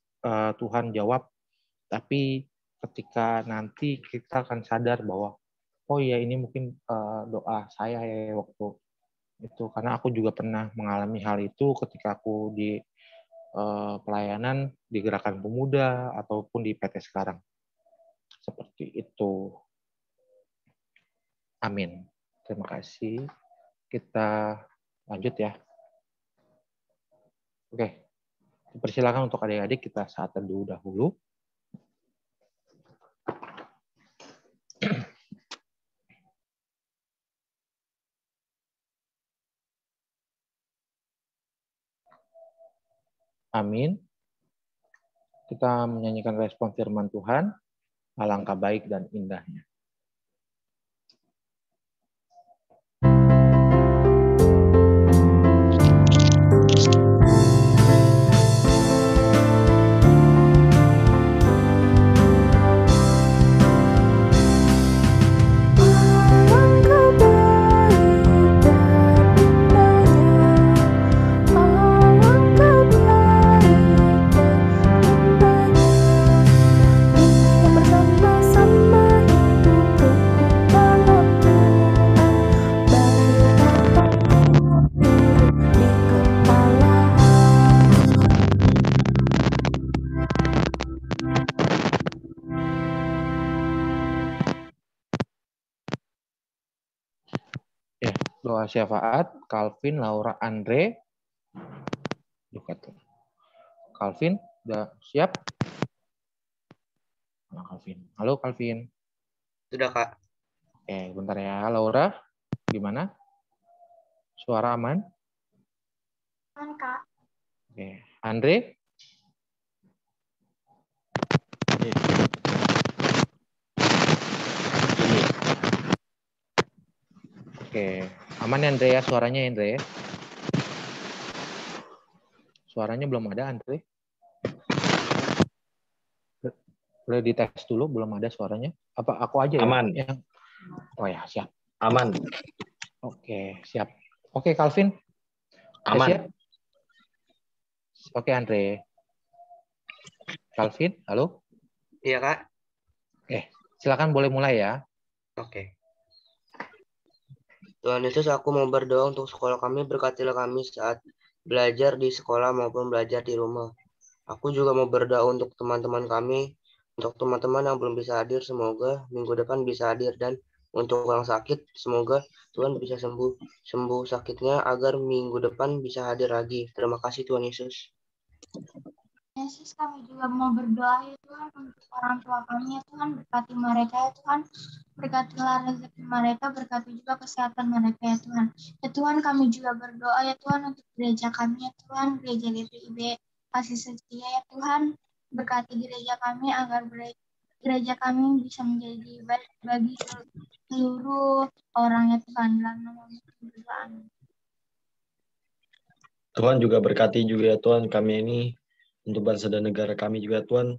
Tuhan jawab, tapi ketika nanti kita akan sadar bahwa oh ya ini mungkin doa saya ya waktu itu, karena aku juga pernah mengalami hal itu ketika aku di pelayanan di Gerakan Pemuda ataupun di PT sekarang. Seperti itu. Amin. Terima kasih. Kita lanjut ya. Oke. Persilakan untuk adik-adik kita saat teduh dahulu. Amin. Kita menyanyikan respon firman Tuhan. Alangkah baik dan indahnya. Doa syafaat, Calvin, Laura, Andre. Calvin, udah siap? Calvin. Halo, Calvin. Sudah, Kak. Oke, bentar ya. Laura, gimana? Suara aman? Aman, Kak. Oke. Andre? Oke. Aman ya, Andre ya? Suaranya, Andre? Suaranya belum ada, Andre. Boleh dites dulu, belum ada suaranya. Apa aku aja ya? Aman. Oh ya, siap. Aman. Oke, siap. Oke, Calvin. Aman. Siap? Oke, Andre. Calvin, halo? Iya, Kak. Silakan boleh mulai ya. Oke. Tuhan Yesus, aku mau berdoa untuk sekolah kami. Berkatilah kami saat belajar di sekolah maupun belajar di rumah. Aku juga mau berdoa untuk teman-teman kami. Untuk teman-teman yang belum bisa hadir, semoga minggu depan bisa hadir. Dan untuk orang sakit, semoga Tuhan bisa sembuh sakitnya agar minggu depan bisa hadir lagi. Terima kasih Tuhan Yesus. Yesus, kami juga mau berdoa ya Tuhan untuk orang tua kami ya Tuhan, berkati mereka ya Tuhan, berkatilah rezeki mereka, berkati juga kesehatan mereka ya Tuhan. Ya Tuhan, kami juga berdoa ya Tuhan untuk gereja kami ya Tuhan, gereja GPIB Kasih Setia ya Tuhan, berkati gereja kami agar gereja kami bisa menjadi baik bagi seluruh orang ya Tuhan, dalam nama Tuhan. Tuhan juga berkati juga ya Tuhan kami ini, untuk bangsa dan negara kami juga Tuhan,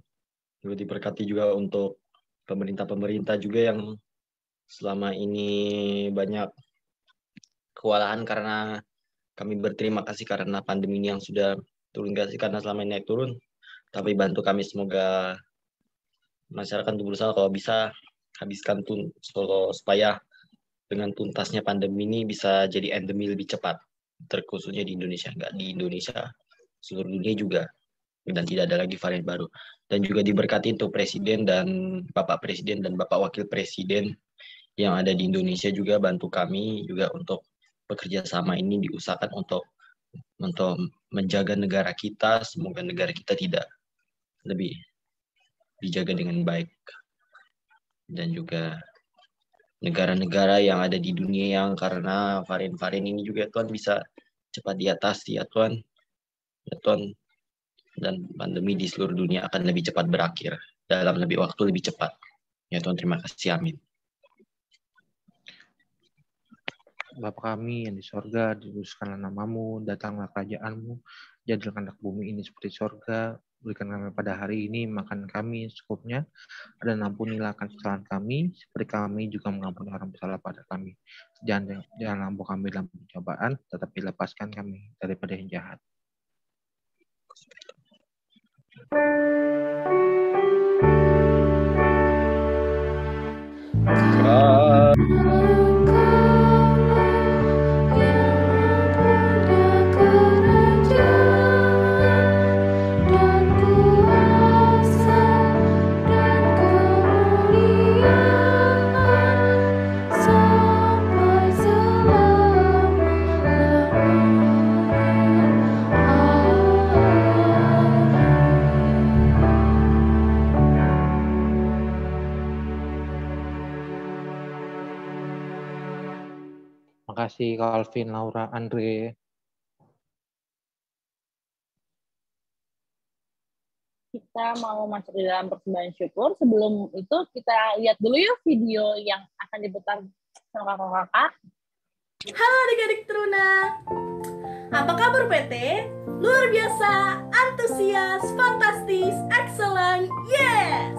juga diberkati juga untuk pemerintah-pemerintah juga yang selama ini banyak kewalahan, karena kami berterima kasih karena pandemi ini yang sudah turun kasih, karena selama ini naik turun. Tapi bantu kami, semoga masyarakat berusaha kalau bisa habiskan supaya dengan tuntasnya pandemi ini bisa jadi endemi lebih cepat, terkhususnya di Indonesia, nggak di Indonesia, seluruh dunia juga, dan tidak ada lagi varian baru. Dan juga diberkati untuk Presiden dan Bapak Presiden dan Bapak Wakil Presiden yang ada di Indonesia juga, bantu kami juga untuk bekerja sama ini, diusahakan untuk menjaga negara kita. Semoga negara kita tidak lebih dijaga dengan baik, dan juga negara-negara yang ada di dunia yang karena varian-varian ini juga Tuhan bisa cepat diatasi ya Tuhan. Ya Tuhan, dan pandemi di seluruh dunia akan lebih cepat berakhir dalam waktu lebih cepat. Ya Tuhan, terima kasih, amin. Bapa kami yang di sorga, dikuduskanlah namamu, datanglah kerajaanmu, jadilah kehendak bumi ini seperti sorga. Berikan kami pada hari ini makan kami secukupnya, dan ampunilah akan kesalahan kami, seperti kami juga mengampuni orang bersalah pada kami. Jangan bawa kami dalam pencobaan, tetapi lepaskan kami daripada yang jahat. Makasih Calvin, Laura, Andre. Kita mau masuk di dalam persembahan syukur. Sebelum itu kita lihat dulu yuk video yang akan diputar sama kakak-kakak. Halo adik-adik Teruna. Apa kabar PT? Luar biasa, antusias, fantastis, excellent, yes!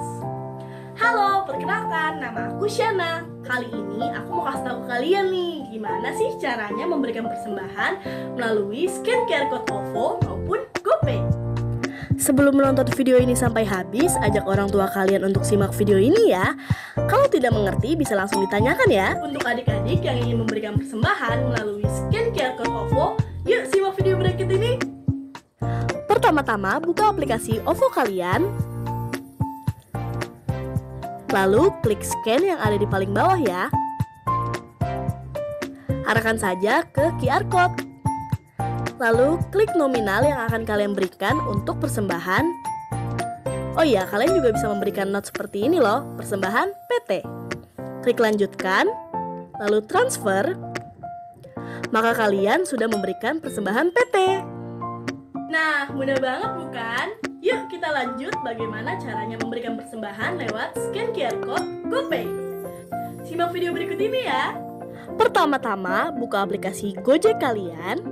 Halo, perkenalkan, nama aku Shana. Kali ini aku mau kasih tahu kalian nih, gimana sih caranya memberikan persembahan melalui scan QR code OVO maupun GoPay. Sebelum menonton video ini sampai habis, ajak orang tua kalian untuk simak video ini ya. Kalau tidak mengerti bisa langsung ditanyakan ya. Untuk adik-adik yang ingin memberikan persembahan melalui scan QR code OVO, yuk simak video berikut ini. Pertama-tama buka aplikasi OVO kalian. Lalu klik scan yang ada di paling bawah ya. Arahkan saja ke QR code. Lalu klik nominal yang akan kalian berikan untuk persembahan. Oh iya, kalian juga bisa memberikan note seperti ini loh, persembahan PT. Klik lanjutkan, lalu transfer. Maka kalian sudah memberikan persembahan PT. Nah, mudah banget bukan? Yuk kita lanjut bagaimana caranya memberikan persembahan lewat scan QR code GoPay. Simak video berikut ini ya. Pertama-tama buka aplikasi Gojek kalian,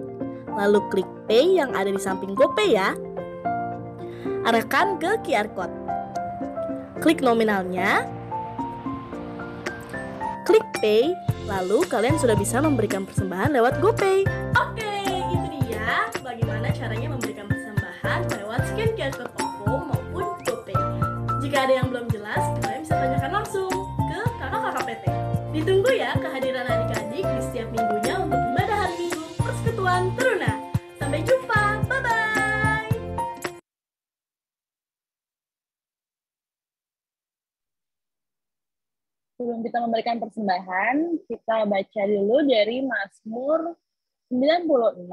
lalu klik Pay yang ada di samping GoPay ya. Arahkan ke QR code. Klik nominalnya. Klik Pay, lalu kalian sudah bisa memberikan persembahan lewat GoPay. Oke, itu dia bagaimana caranya memberikan persembahan lewat scan QR code OVO maupun GoPay. Jika ada yang belum jelas, kalian bisa tanyakan langsung ke kakak-kakak PT. Ditunggu ya kehadiran adik-adik di setiap minggunya untuk ibadah hari Minggu Persekutuan Teruna. Sampai jumpa, bye-bye! Sebelum kita memberikan persembahan, kita baca dulu dari Mazmur 96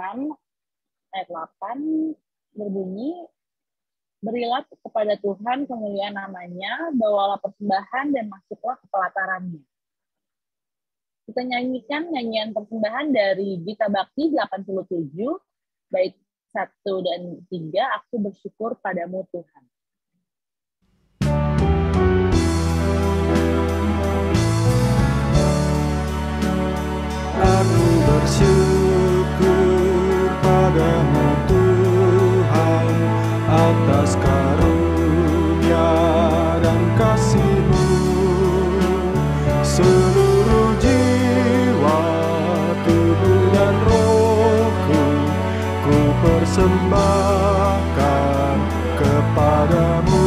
ayat 8 berbunyi, berilah kepada Tuhan kemuliaan namanya, bawalah persembahan dan masuklah ke pelatarannya. Kita nyanyikan nyanyian persembahan dari Gita Bakti 87, bait 1 dan 3, aku bersyukur padamu Tuhan. Aku bersyukur padamu Tuhan atas karunia dan kasih-Mu. persembahkan kepadamu.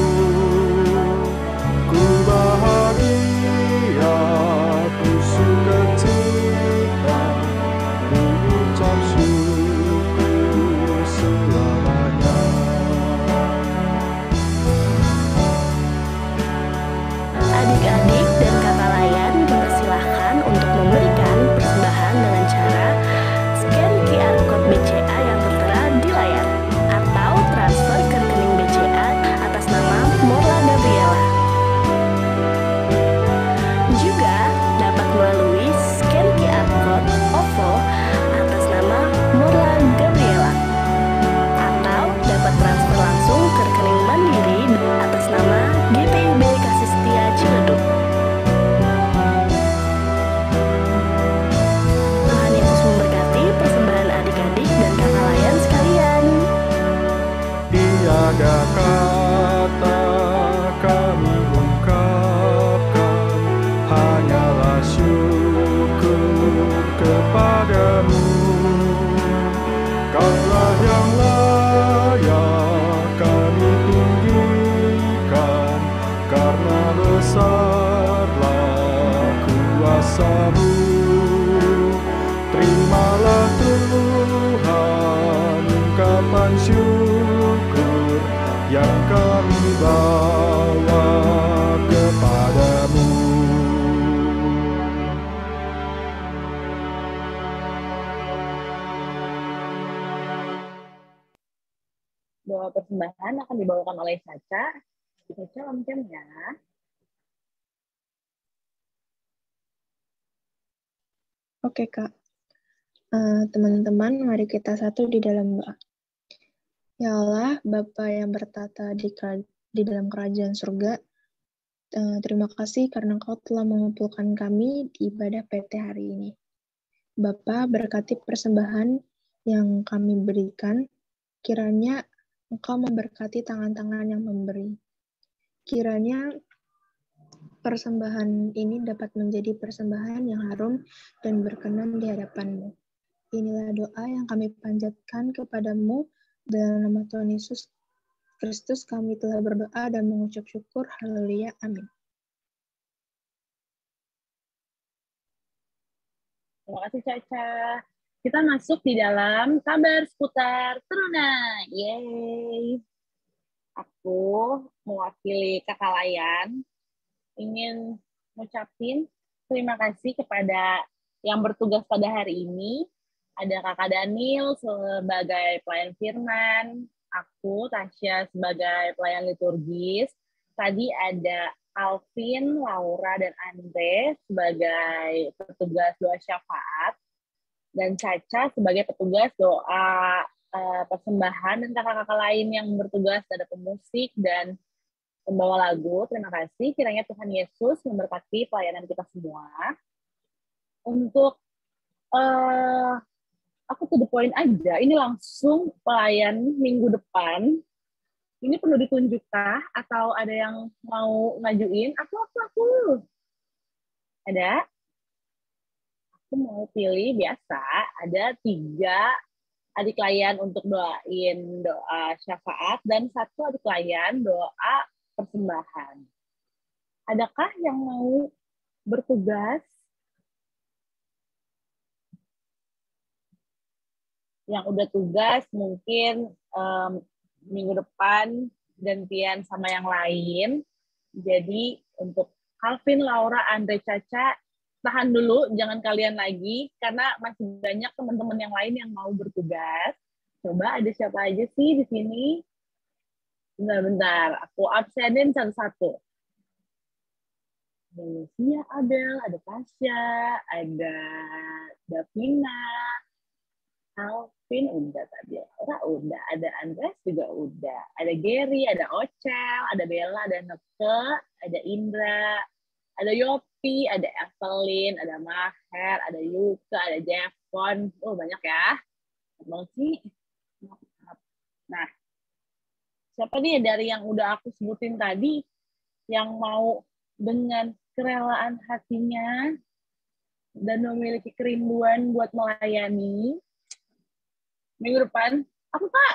Ku bahagia, ku sukacita, ku ucap syukur selamanya. Adik-adik dan kakak layan dipersilahkan untuk memberikan persembahan dengan cara scan QR Code BCA yang tertera di layar atau transfer ke rekening BCA atas nama Morla Gabriela. Juga dapat melalui scan QR Code OVO atas nama Morla Gabriela atau dapat transfer langsung ke rekening Mandiri atas nama GPIB Kasih Setia Ciledug. Tuhan Yesus memberkati persembahan adik-adik dan kakak layan sekalian. Tiada kata kami ungkapkan, hanyalah syukur kepadamu. Kaulah yang layak kami tinggikan, karena besarlah kuasa-Mu. Terimalah Tuhan ungkapan syukur yang kami bawa kepadamu. Doa persembahan akan dibawakan oleh Caca. Caca lomcem ya. Oke, Kak. Teman-teman, mari kita satu di dalam doa. Ya Allah, Bapa yang bertata di dalam kerajaan surga, terima kasih karena Kau telah mengumpulkan kami di ibadah PT hari ini. Bapa, berkati persembahan yang kami berikan, kiranya Engkau memberkati tangan-tangan yang memberi. Kiranya persembahan ini dapat menjadi persembahan yang harum dan berkenan di hadapan-Mu. Inilah doa yang kami panjatkan kepadamu dalam nama Tuhan Yesus Kristus. Kami telah berdoa dan mengucap syukur. Haleluya. Amin. Terima kasih Caca. Kita masuk di dalam kabar seputar Teruna. Yeay. Aku mewakili kakak layan ingin ngucapin terima kasih kepada yang bertugas pada hari ini. Ada Kakak Daniel sebagai pelayan firman, aku Tasya sebagai pelayan liturgis. Tadi ada Alvin, Laura, dan Andre sebagai petugas doa syafaat, dan Caca sebagai petugas doa persembahan, dan kakak-kakak lain yang bertugas ada pemusik dan pembawa lagu. Terima kasih. Kiranya Tuhan Yesus memberkati pelayanan kita semua. Untuk aku to the point aja, ini langsung pelayan minggu depan. Ini perlu ditunjukkah atau ada yang mau ngajuin? Aku. Ada? Aku mau pilih biasa. Ada 3 adik layan untuk doain doa syafaat dan 1 adik layan doa persembahan. Adakah yang mau bertugas? Yang udah tugas mungkin minggu depan gantian sama yang lain. Jadi untuk Calvin, Laura, Andre, Caca, tahan dulu, jangan kalian lagi, karena masih banyak teman-teman yang lain yang mau bertugas. Coba ada siapa aja sih di sini? Bentar, aku absenin satu-satu. Ada Lucia, Abel, ada Tasya, ada Davina, Alvin udah tadi, Laura udah, ada Andres juga udah, ada Gary, ada Ocel, ada Bella, ada Neke, ada Indra, ada Yopi, ada Evelyn, ada Maher, ada Yuka, ada Jeffon. Oh banyak ya. Mau sih. Nah, siapa nih dari yang udah aku sebutin tadi yang mau dengan kerelaan hatinya dan memiliki kerinduan buat melayani minggu depan? Apa Pak?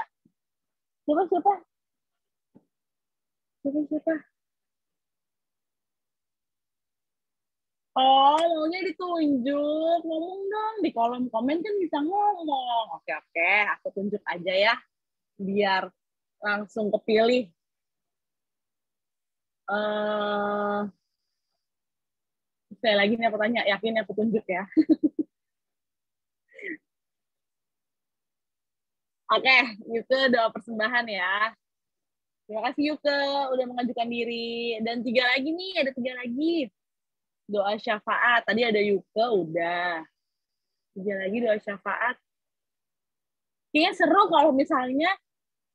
Siapa? Oh, maunya ditunjuk. Ngomong dong. Di kolom komen kan bisa ngomong. Oke, aku tunjuk aja ya. Biar langsung kepilih. Saya lagi nih aku tanya, yakin aku tunjuk ya. Oke, itu doa persembahan ya. Terima kasih Yuke udah mengajukan diri. Dan ada 3 lagi. Doa syafaat. Tadi ada Yuke, udah. 3 lagi doa syafaat. Kayaknya seru kalau misalnya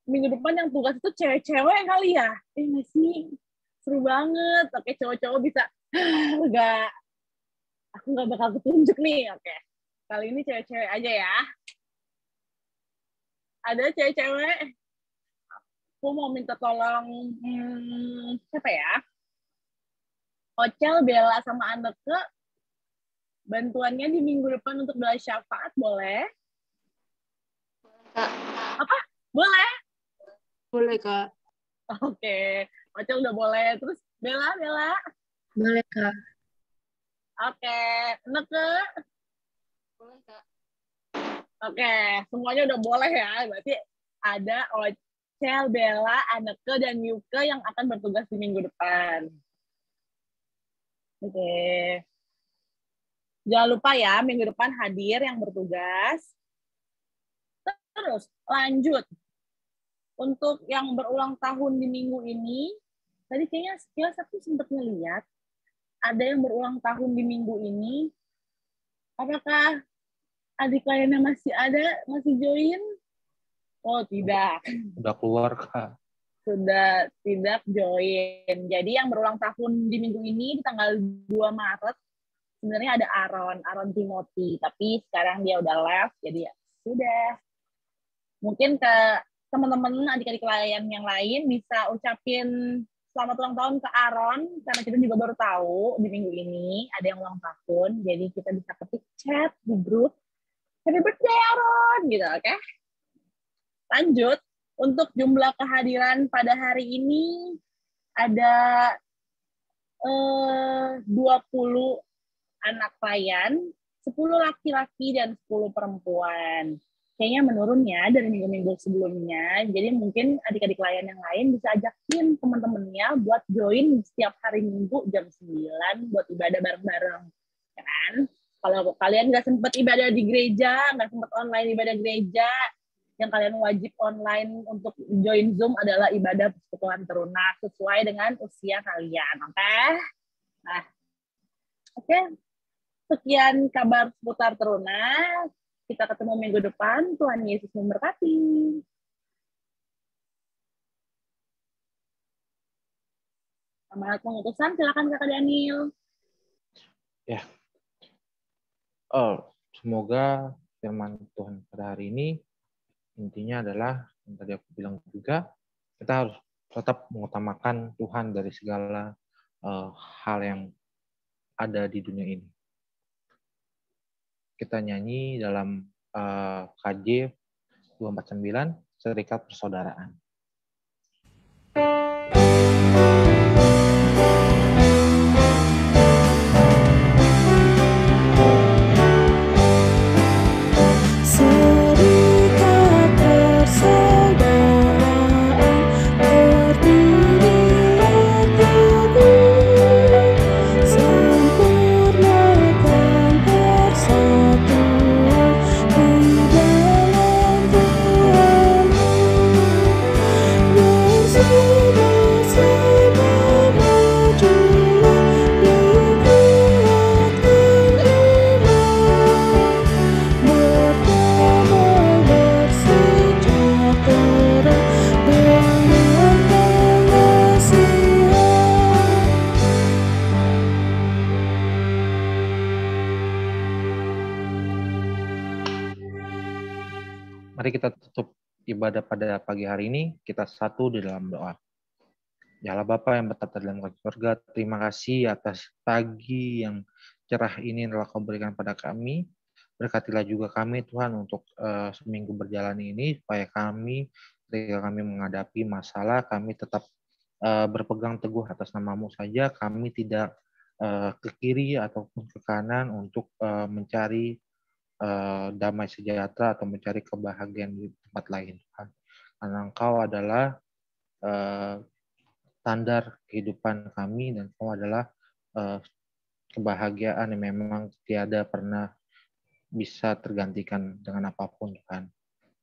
minggu depan yang tugas itu cewek-cewek kali ya. Nggak sih? Seru banget. Oke, cowok-cowok bisa, enggak. Aku nggak bakal ketunjuk nih. Oke. Kali ini cewek-cewek aja ya. Ada cewek-cewek. Aku mau minta tolong, siapa ya? Ocel, Bella, sama Anneke. Bantuannya di minggu depan untuk doa syafaat, boleh? Apa? Boleh? Boleh, Kak. Oke. Ocel udah boleh. Terus Bella? Boleh, Kak. Oke. Anneke? Boleh, Kak. Oke. Semuanya udah boleh ya. Berarti ada Ocel, Bella, Anneke, dan Yuke yang akan bertugas di minggu depan. Oke. Jangan lupa ya, minggu depan hadir yang bertugas. Terus, lanjut. Untuk yang berulang tahun di minggu ini, tadi kayaknya sekilas aku sempat ngeliat, ada yang berulang tahun di minggu ini. Apakah adik kliennya masih ada, masih join? Oh, tidak. Udah keluar, Kak. Sudah tidak join. Jadi yang berulang tahun di minggu ini, di tanggal 2 Maret, sebenarnya ada Aaron Timothy. Tapi sekarang dia udah left, jadi ya sudah. Mungkin ke teman-teman adik-adik klien yang lain bisa ucapin selamat ulang tahun ke Aaron, karena kita juga baru tahu di minggu ini ada yang ulang tahun, jadi kita bisa ketik chat di grup, happy birthday Aaron, gitu, oke? Lanjut, untuk jumlah kehadiran pada hari ini ada 20 anak klien, 10 laki-laki dan 10 perempuan. Kayaknya menurun ya dari minggu-minggu sebelumnya. Jadi mungkin adik-adik klien yang lain bisa ajakin teman-temannya buat join setiap hari Minggu jam 9 buat ibadah bareng-bareng. Kan? Kalau kalian nggak sempat ibadah di gereja, nggak sempat online ibadah gereja, yang kalian wajib online untuk join Zoom adalah ibadah persekutuan teruna sesuai dengan usia kalian. Oke? Nah, oke. Sekian kabar seputar teruna. Kita ketemu minggu depan. Tuhan Yesus memberkati. Selamat pengutusan. Silakan Kakak Daniel. Ya. Semoga firman Tuhan pada hari ini intinya adalah yang tadi aku bilang juga, kita harus tetap mengutamakan Tuhan dari segala hal yang ada di dunia ini. Kita nyanyi dalam KJ 249, Serikat Persaudaraan. Serikat persaudaraan berdiri teguh, sempurnakan persatuan di dalam Tuhanmu. Bersih-bersih bermajulah, dikuatkan iman. Berdamai bersejahtera dengan pengasihan. Mari kita tutup ibadah pada pagi hari ini, kita satu di dalam doa. Ya Allah Bapa yang bertata dalam surga, terima kasih atas pagi yang cerah ini yang telah Kau berikan pada kami. Berkatilah juga kami Tuhan untuk seminggu berjalan ini, supaya kami ketika kami menghadapi masalah, kami tetap berpegang teguh atas nama-Mu saja. Kami tidak ke kiri ataupun ke kanan untuk mencari damai sejahtera atau mencari kebahagiaan di tempat lain, Tuhan. Karena Engkau adalah standar kehidupan kami, dan Engkau adalah kebahagiaan yang memang tiada pernah bisa tergantikan dengan apapun, Tuhan.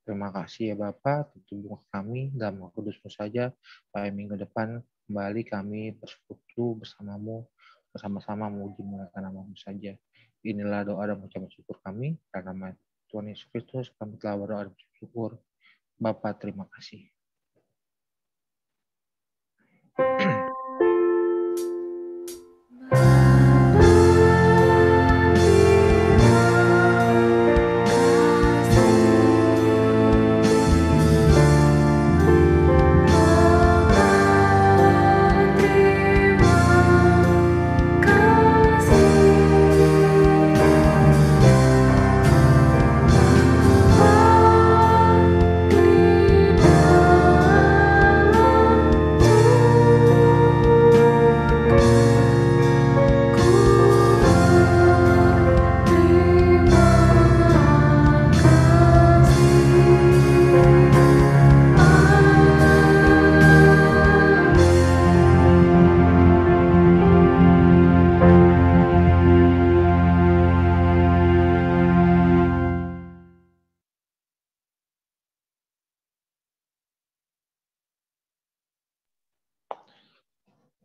Terima kasih ya Bapa, tubuh kami dalam Roh Kudus-Mu saja, supaya minggu depan kembali kami bersekutu bersama-Mu, bersama-sama memuji memuliakan nama-Mu saja. Inilah doa dan ucapan syukur kami, karena nama Tuhan Yesus Kristus kami telah berdoa dan bersyukur. Bapa, terima kasih.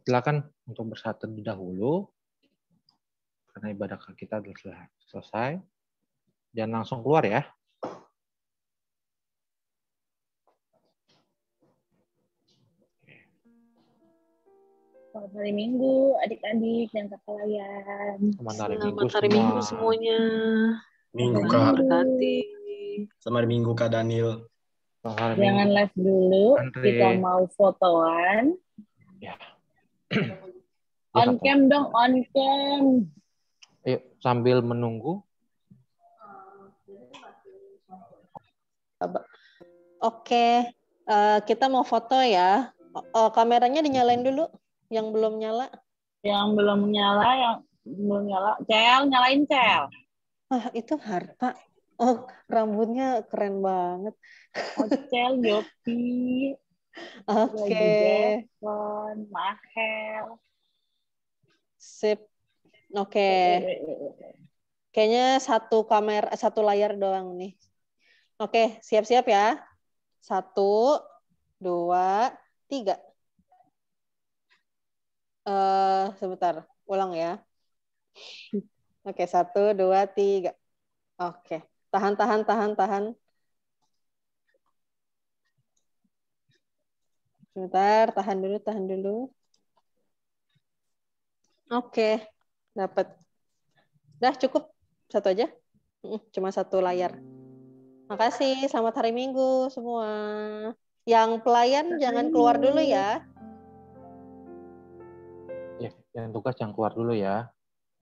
Silakan untuk bersatu terlebih dahulu, karena ibadah kita sudah selesai. Jangan langsung keluar ya. Selamat hari Minggu, adik-adik dan kakak layan. Selamat hari Minggu semuanya. Minggu Tuhan Kak. berkati. Selamat Minggu Kak Daniel. Jangan live dulu, Andre. kita mau fotoan. Ya. On cam dong, on cam. Ayo, sambil menunggu. Oke, kita mau foto ya. Kameranya dinyalain dulu, yang belum nyala. Yang belum nyala. Cel, nyalain Cel. Itu Harta. Oh, rambutnya keren banget. Oh, Cel, Yopi. Oke. Mahel. Sip. Oke. Kayaknya satu layar doang nih. Oke, siap-siap ya. 1, 2, 3. Sebentar, ulang ya. Oke, 1, 2, 3. Oke, tahan. Sebentar, tahan dulu. Oke, dapat. Dah cukup, satu aja. Cuma satu layar. Makasih, selamat hari Minggu semua. Yang pelayan jangan keluar dulu ya. Ya, yang tugas jangan keluar dulu ya.